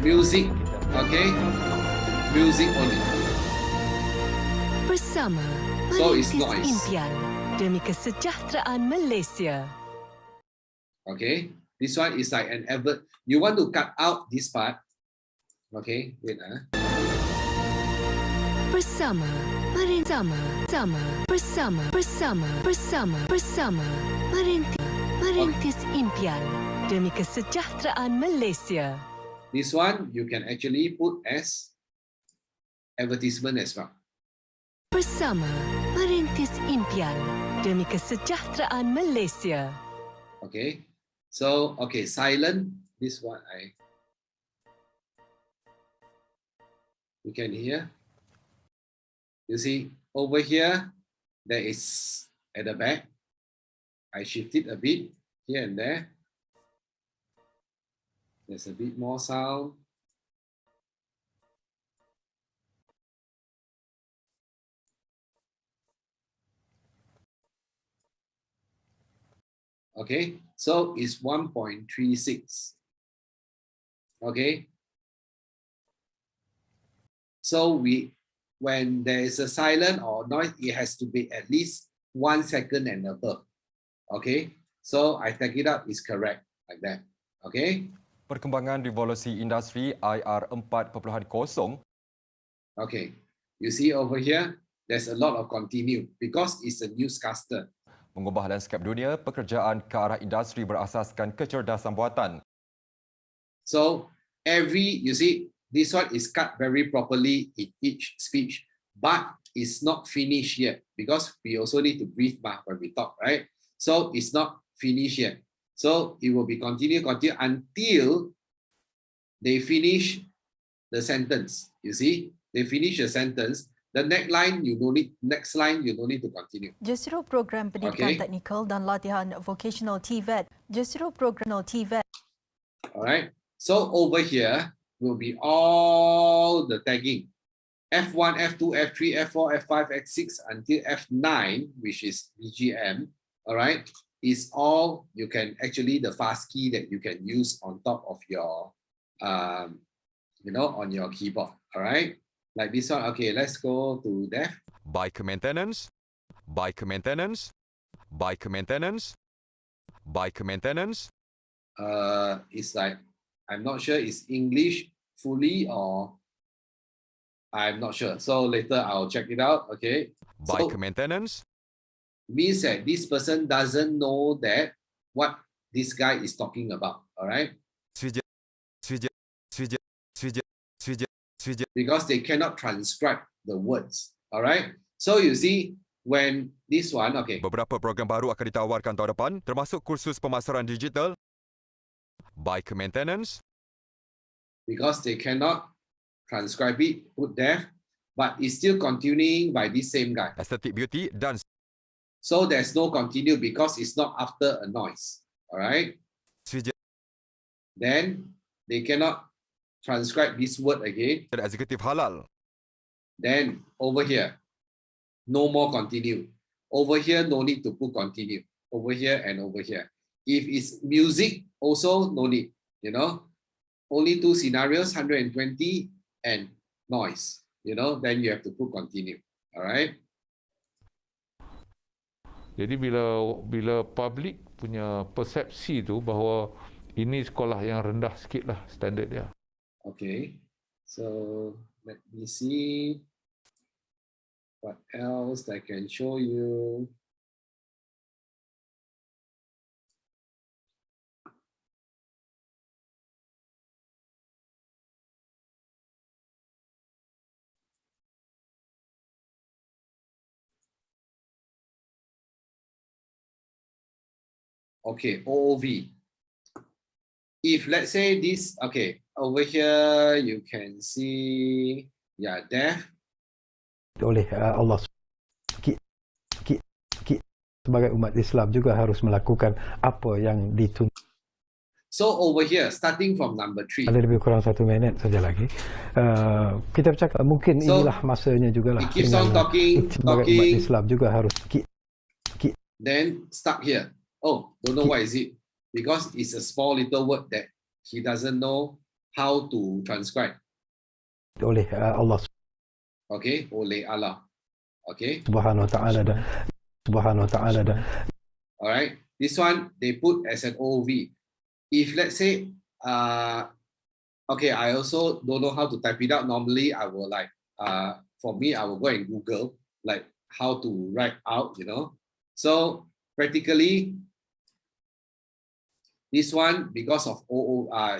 Music, okay? Music only. Bersama So it's merintis noise. impian demi kesejahteraan Malaysia. Okay, this one is like an advert. You want to cut out this part. Okay, wait. Bersama merintis impian demi kesejahteraan Malaysia. This one you can actually put as advertisement as well. Bersama merintis impian demi kesejahteraan Malaysia. Okay, so okay, silent. This one you can hear. You see over here, there is at the back. I shift it a bit here and there. There's a bit more sound. Okay, so it's 1.36. Okay. So when there is a silent or noise, it has to be at least 1 second and above. Okay, so I take it up is correct like that. Okay. Perkembangan revolusi industri IR 4.0. Okay, you see over here, there's a lot of continue because it's a newscaster. Mengubah lanskap dunia pekerjaan ke arah industri berasaskan kecerdasan buatan. So you see, this one is cut very properly in each speech, but it's not finished yet because we also need to breathe when we talk, right? So it's not finished yet. So it will be continue until they finish the sentence. You see, they finish the sentence. The next line you don't need to continue. Justru program pendidikan teknikal dan latihan vocational TVET. All right. So over here will be all the tagging. F1, F2, F3, F4, F5, F6 until F9, which is BGM. All right. Is all you can actually the fast key that you can use on top of your, on your keyboard. All right. Like this one. Okay, let's go to def. Bike maintenance. It's like, I'm not sure it's English fully or I'm not sure. So later I'll check it out. Okay. Bike maintenance. Means that this person doesn't know that what this guy is talking about. All right. Because they cannot transcribe the words. All right. So you see when this one, okay. Beberapa program baru akan ditawarkan tahun depan, termasuk kursus pemasaran digital. Bike maintenance. Because they cannot transcribe it, put there, but it's still continuing by this same guy. Aesthetic beauty dan. So there's no continue because it's not after a noise. All right. Then they cannot transcribe this word again. Executive halal. Then over here, no more continue. Over here, no need to put continue. Over here and over here. If it's music, also no need, you know. Only two scenarios, 120 and noise, you know, then you have to put continue. All right. Jadi bila public punya persepsi tu bahawa ini sekolah yang rendah sikit lah standard dia. Okay, so let me see what else I can show you. Okay, OOV. If let's say this, okay, over here you can see, yeah, deaf. Oleh Allah sebagai umat Islam juga harus melakukan apa yang dituntut. So over here, starting from number 3. Ada lebih kurang 1 minit saja lagi. Kita bercakap mungkin inilah masanya juga lah. It keeps on talking. Sebagai umat Islam juga harus. Then start here. Oh, don't know what is it. Because it's a small little word that he doesn't know how to transcribe. Oleh Allah. Okay, oleh Allah. Okay. Subhanahu wa ta'ala dah. Alright, this one they put as an OOV. If let's say, okay, I also don't know how to type it out. Normally I will like, for me, I will go and Google like how to write out, you know. So practically, this one, because of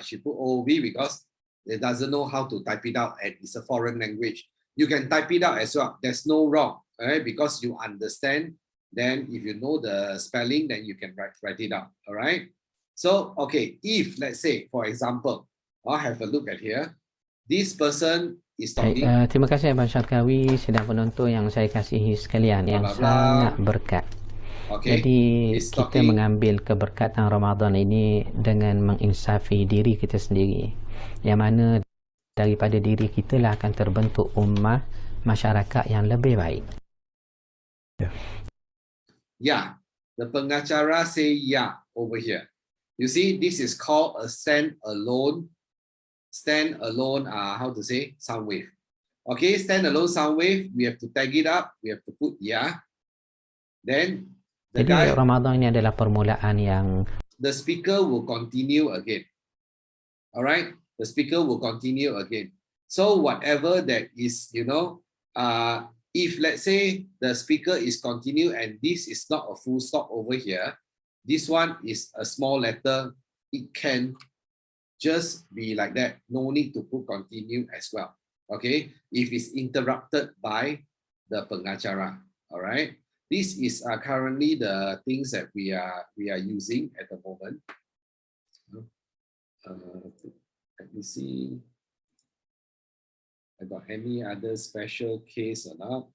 she put OOV because it doesn't know how to type it out and it's a foreign language. You can type it out as well. There's no wrong, alright, because you understand. Then if you know the spelling, then you can write it out, alright. So, okay, if let's say, for example, I'll have a look at here. This person is talking. Terima kasih Abang Syarkawi, sedang penonton yang saya kasihi sekalian, yang sangat berkat. Okay. Jadi kita mengambil keberkatan Ramadan ini dengan menginsafi diri kita sendiri, yang mana daripada diri kita lah akan terbentuk ummah masyarakat yang lebih baik. Yeah, the pengacara say yeah over here. You see, this is called a stand-alone, how to say, sound wave. Okay, stand-alone sound wave, we have to tag it up, we have to put yeah. Then the Jadi guy, Ramadan ini adalah permulaan yang the speaker will continue again. All right, the speaker will continue again. So whatever that is, you know, if let's say the speaker is continue and this is not a full stop over here, this one is a small letter, it can just be like that. No need to put continue as well. Okay, if it's interrupted by the pengacara. All right. This is currently the things that we are using at the moment. Let me see. I got any other special case or not?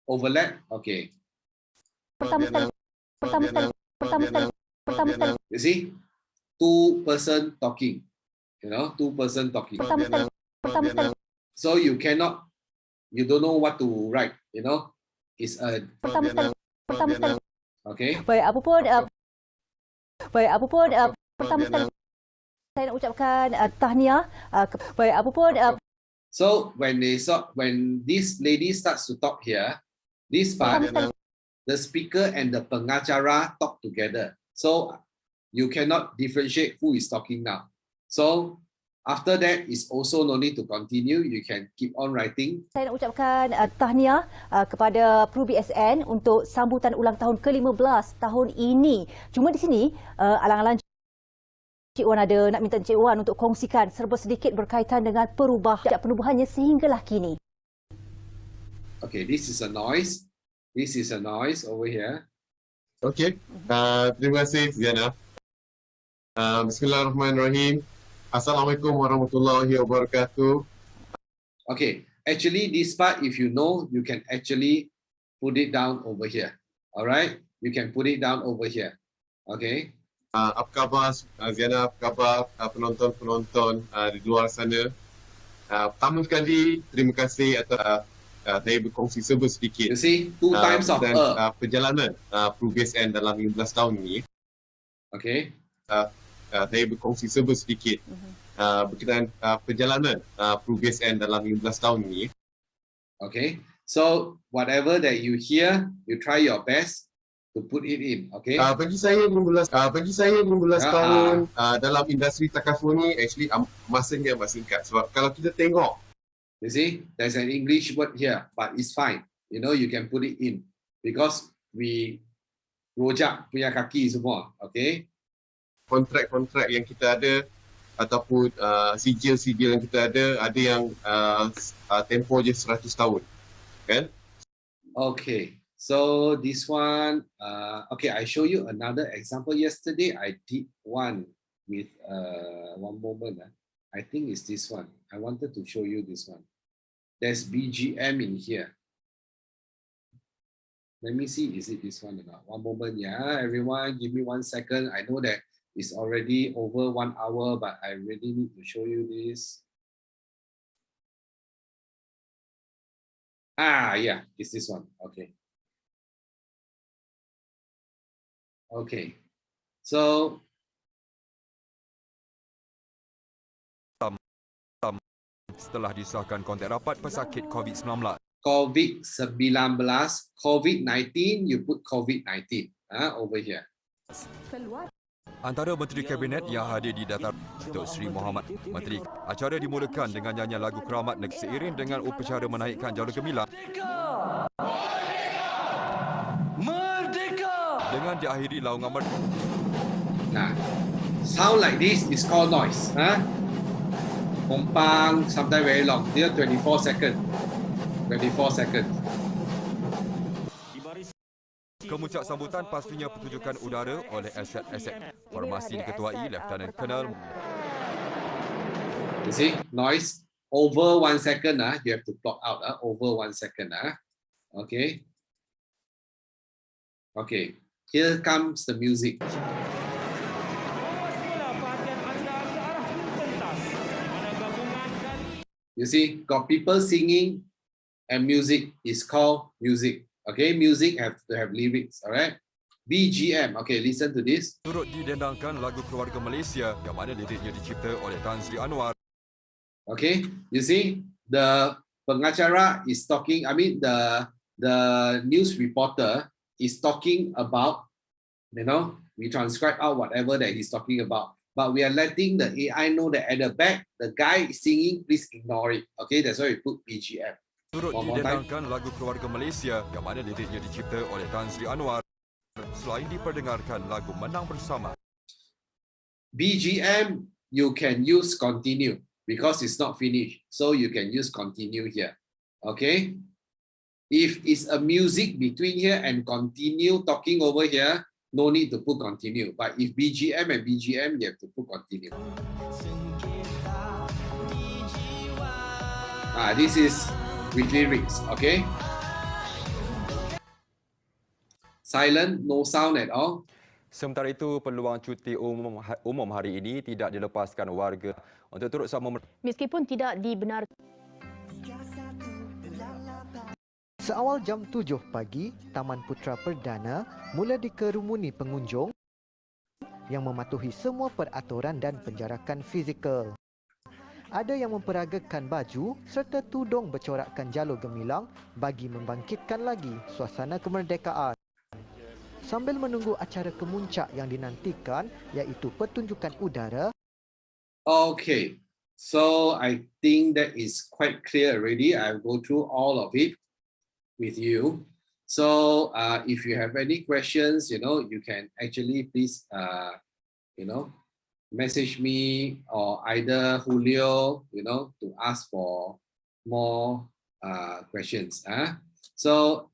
Overlap? Okay. You see, 2-person talking. You know, 2-person talking. So you cannot, you don't know what to write. You know. Is a okay. Baik, apapun pertama sekali saya nak ucapkan tahniah. Baik, apapun So when this lady starts to talk here, this part, the speaker and the pengacara talk together. So you cannot differentiate who is talking now. So after that, is also no need to continue. You can keep on writing. Saya nak ucapkan tahniah kepada Peru BSN untuk sambutan ulang tahun ke-15 tahun ini. Cuma di sini, alang-alang Cik Wan ada nak minta Cik Wan untuk kongsikan serba sedikit berkaitan dengan perubahannya sehinggalah kini. Okay, this is a noise. This is a noise over here. Okay, terima kasih Ziana. Bismillahirrahmanirrahim. Assalamualaikum warahmatullahi wabarakatuh. Okay, actually this part, if you know, you can actually put it down over here. All right, you can put it down over here. Okay. Apa khabar Ziana? Apa khabar penonton-penonton di luar sana? Pertama sekali, terima kasih atas saya berkongsi serba sedikit. You see, 2 times of Dan perjalanan Progress N dalam 15 tahun ini. Okay. Saya berkongsi serba sedikit berkenaan perjalanan Progress N dalam 15 tahun ini. Okay. So whatever that you hear, you try your best to put it in. Okay. Bagi saya 15 tahun dalam industri takaful ni actually masanya amat singkat. Sebab kalau kita tengok, you see, there's an English word here, but it's fine. You know, you can put it in because we rojak punya kaki semua. Okay. Kontrak-kontrak yang kita ada ataupun sijil-sijil yang kita ada yang tempoh je 100 tahun. Kan? Okay. So this one, okay, I show you another example. Yesterday I did one with one moment. I think it's this one. I wanted to show you this one. There's BGM in here. Let me see, is it this one or not? One moment, yeah. Everyone, give me 1 second. I know that it's already over 1 hour, but I really need to show you this. Yeah, it's this one. Okay. Okay. So setelah disahkan kontak rapat pesakit COVID-19. COVID-19, you put COVID-19 over here. Antara Menteri Kabinet yang hadir di Datar Datuk Seri Muhammad Menteri. Acara dimulakan dengan nyanyian lagu keramat negeri seiring dengan upacara menaikkan jalur gemilang. Merdeka! Dengan diakhiri laungan merdeka. Nah, sound like this is called noise. Kompang, sometimes very long. Dia 24 seconds. 24 seconds. Kemuncak sambutan pastinya pertunjukan udara oleh aset-aset. Formasi diketuai Lieutenant Colonel. You see, noise over 1 second. You have to block out over 1 second. Okay. Okay. Here comes the music. You see, got people singing and music is called music. Okay, music have to have lyrics, all right? BGM, okay, listen to this. Turut didendangkan lagu Keluarga Malaysia yang mana liriknya dicipta oleh Tan Sri Anwar. Okay, you see, the pengacara is talking, the news reporter is talking about, you know, we transcribe out whatever that he's talking about. But we are letting the AI know that at the back, the guy is singing, please ignore it. Okay, that's why we put BGM. Turut didendangkan lagu Keluarga Malaysia yang mana liriknya dicipta oleh Tan Sri Anwar. Selain diperdengarkan lagu Menang Bersama. BGM, you can use continue because it's not finished. So you can use continue here. Okay? If it's a music between here and continue talking over here, no need to put continue. But if BGM and BGM, you have to put continue. This is with lyrics, okay? Silent, no sound at all. Sementara itu, peluang cuti umum hari ini tidak dilepaskan warga untuk turut sama. Meskipun tidak dibenarkan. Seawal jam 7 pagi, Taman Putra Perdana mula dikerumuni pengunjung yang mematuhi semua peraturan dan penjarakan fizikal. Ada yang memperagakan baju serta tudung bercorakkan jalur gemilang bagi membangkitkan lagi suasana kemerdekaan. Sambil menunggu acara kemuncak yang dinantikan iaitu pertunjukan udara. Okay, so I think that is quite clear already. I'll go through all of it with you. So if you have any questions, you know, you can actually please, you know, message me or either Julio, you know, to ask for more questions. So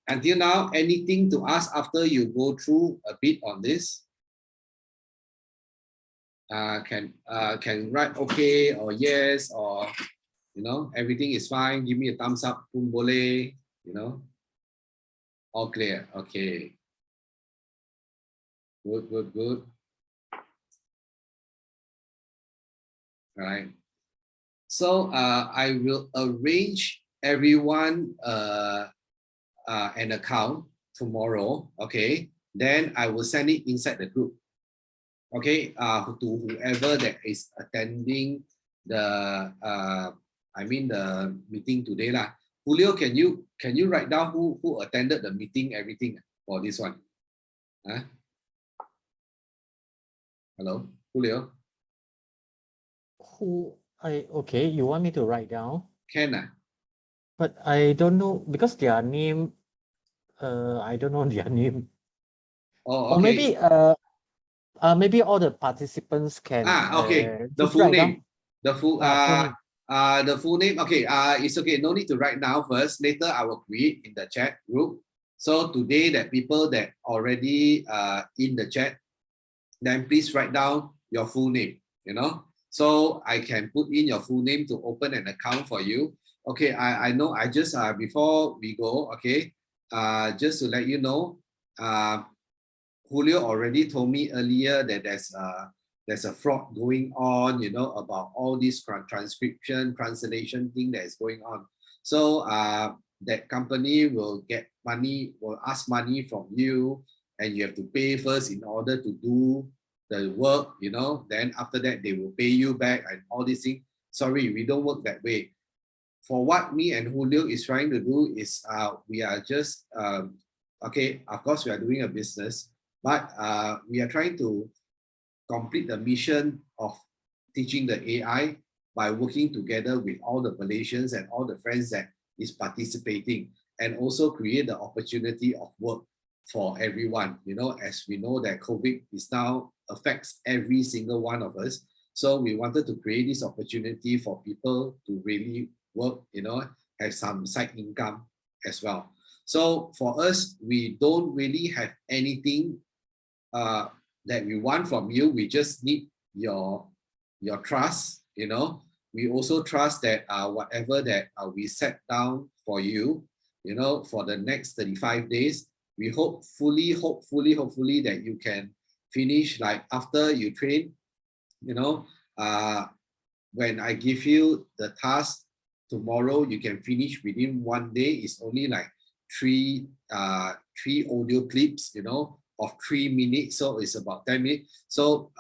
until now, anything to ask after you go through a bit on this? Can write okay or yes, or you know, everything is fine. Give me a thumbs up, pun boleh, you know. All clear. Okay. Good, good, good. All right. So I will arrange everyone an account tomorrow, okay, then I will send it inside the group, okay, to whoever that is attending the the meeting today lah. Julio, can you write down who attended the meeting, everything for this one? Huh? Hello, Julio. Okay, you want me to write down? Can. But I don't know because their name. I don't know their name. Oh, okay. Or maybe all the participants can. Okay. The just full write name. down. The full name. The full name. Okay. It's okay. No need to write now first. Later I will create in the chat group. So today that people that already in the chat, then please write down your full name. You know, so I can put in your full name to open an account for you. Okay. I know. I just before we go. Okay. Just to let you know. Julio already told me earlier that there's a fraud going on, you know, about all this transcription, translation thing that is going on. So that company will get money, will ask money from you, and you have to pay first in order to do the work, you know. Then after that, they will pay you back and all these things. Sorry, we don't work that way. For what me and Julio is trying to do is we are just, okay, of course we are doing a business, but we are trying to complete the mission of teaching the AI by working together with all the Malaysians and all the friends that is participating, and also create the opportunity of work for everyone. You know, as we know that COVID is now affects every single one of us. So we wanted to create this opportunity for people to really work, you know, have some side income as well. So for us, we don't really have anything that we want from you. We just need your trust, you know. We also trust that whatever that we set down for you, you know, for the next 35 days, we hopefully that you can finish, like after you train, you know, when I give you the task tomorrow, you can finish within 1 day. It's only like three audio clips, you know, of 3 minutes, so it's about 10 minutes. So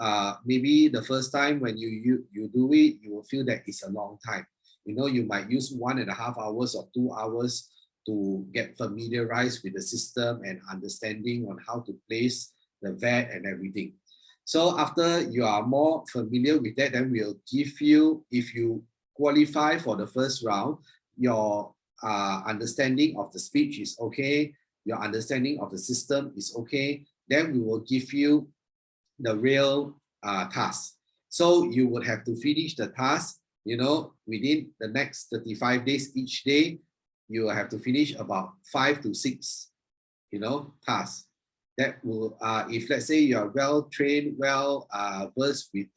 maybe the first time when you do it, you will feel that it's a long time. You know, you might use 1.5 hours or 2 hours to get familiarized with the system and understanding on how to place the VAT and everything. So after you are more familiar with that, then we'll give you, if you qualify for the first round, your understanding of the speech is okay, your understanding of the system is okay, then we will give you the real task. So you would have to finish the task, you know, within the next 35 days. Each day, you will have to finish about 5 to 6, you know, tasks. That will, if let's say you are well trained, well versed with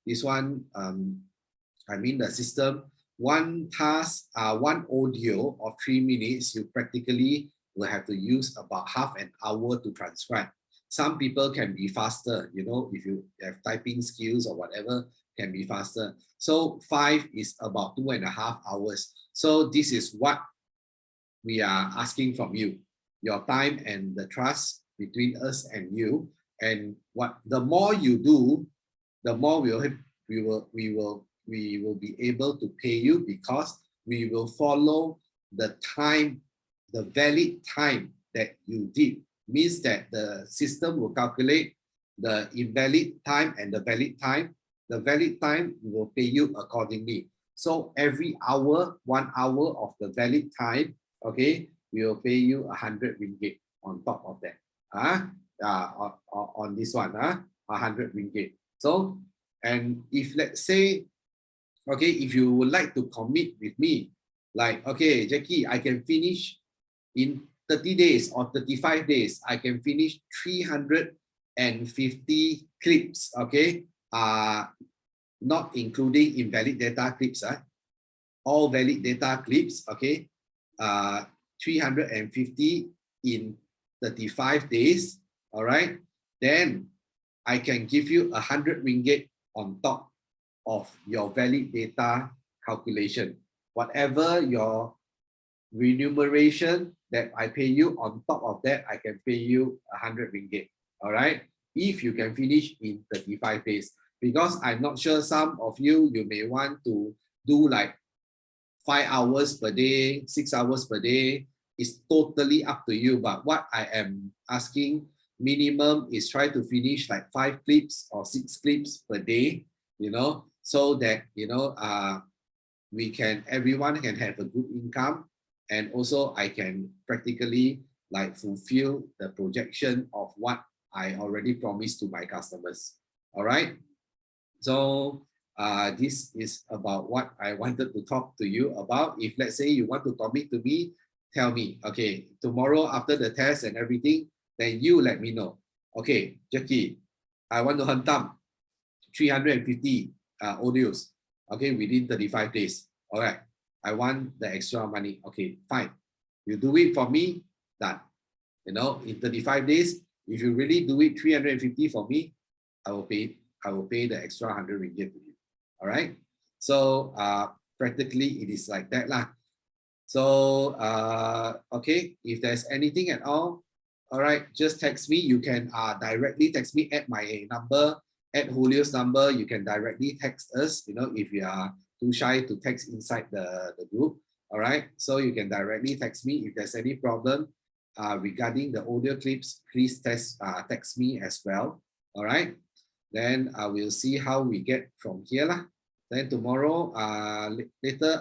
this one, the system, one task, one audio of 3 minutes, you practically will have to use about half an hour to transcribe. Some people can be faster, you know, if you have typing skills or whatever, can be faster. So 5 is about 2.5 hours. So this is what we are asking from you, your time and the trust between us and you. And what the more you do, the more we will be able to pay you, because we will follow the time, the valid time that you did. Means that the system will calculate the invalid time and the valid time. The valid time will pay you accordingly. So every hour, 1 hour of the valid time, okay, we will pay you 100 ringgit on top of that. On this one, 100 ringgit. So, and if let's say, okay, if you would like to commit with me, like, okay, Jackie, I can finish in 30 days or 35 days, I can finish 350 clips, okay? Not including invalid data clips, all valid data clips, okay? 350 in 35 days, all right? Then I can give you 100 ringgit on top of your valid data calculation whatever your remuneration that I pay you, on top of that, I can pay you 100 ringgit. All right. If you can finish in 35 days, because I'm not sure some of you may want to do like 5 hours per day, 6 hours per day. It's totally up to you. But what I am asking minimum is try to finish like 5 clips or 6 clips per day, you know, so that, you know, everyone can have a good income, and also I can practically like fulfill the projection of what I already promised to my customers. All right. So this is about what I wanted to talk to you about. If let's say you want to commit to me, tell me, okay, tomorrow after the test and everything, then you let me know. Okay, Jackie, I want to hunt up 350 audios, okay, within 35 days. All right, I want the extra money. Okay, fine. You do it for me, done. You know, in 35 days, if you really do it 350 for me, I will pay the extra 100 ringgit to you. All right. So practically it is like that lah. So okay, if there's anything at all right, just text me. You can directly text me at my number, at Julio's number. You can directly text us, you know, if you are too shy to text inside the group. All right. So you can directly text me if there's any problem regarding the audio clips. Please text me as well. All right. Then we'll see how we get from here lah. Then tomorrow, later,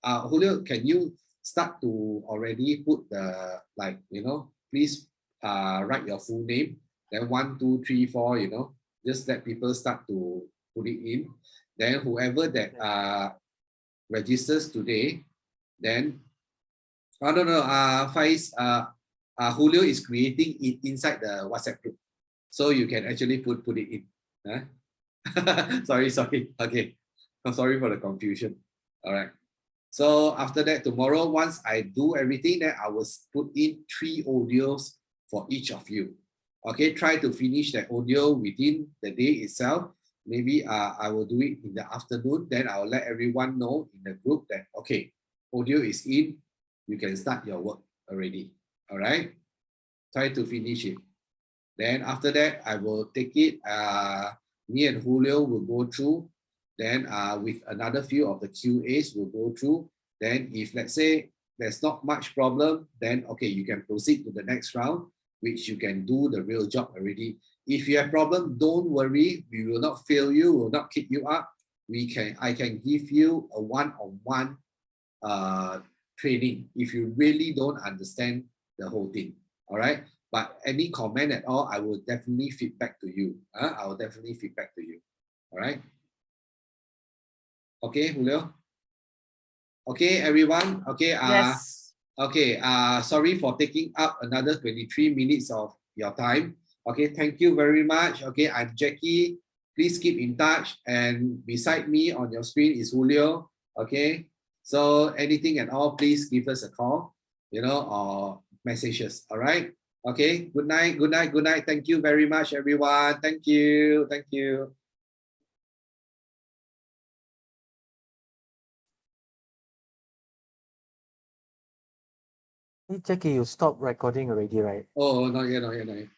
Julio, can you start to already put the, like, you know, please write your full name, then 1, 2, 3, 4, you know, just let people start to put it in. Then whoever that registers today, then, Faiz, Julio is creating it inside the WhatsApp group. So you can actually put it in. Huh? sorry. Okay. I'm sorry for the confusion. All right. So after that, tomorrow, once I do everything, then I will put in 3 audios for each of you. Okay, try to finish that audio within the day itself. Maybe I will do it in the afternoon. Then I will let everyone know in the group that, okay, audio is in. You can start your work already. All right. Try to finish it. Then after that, I will take it. Me and Julio will go through. Then with another few of the QAs, we'll go through. Then if let's say there's not much problem, then okay, you can proceed to the next round, which you can do the real job already. If you have problem, don't worry. We will not fail you. Will not kick you up. I can give you a one-on-one training if you really don't understand the whole thing. All right. But any comment at all, I will definitely feedback to you. I will definitely feedback to you. All right. Okay, Julio. Okay, everyone. Okay. Yes. Okay. Sorry for taking up another 23 minutes of your time. Okay. Thank you very much. Okay. I'm Jackie. Please keep in touch. And beside me on your screen is Julio. Okay. So anything at all, please give us a call, you know, or messages. All right. Okay, good night, good night, good night. Thank you very much, everyone. Thank you, thank you. Hey, Jackie, you stopped recording already, right? Oh, not yet, not yet, not yet.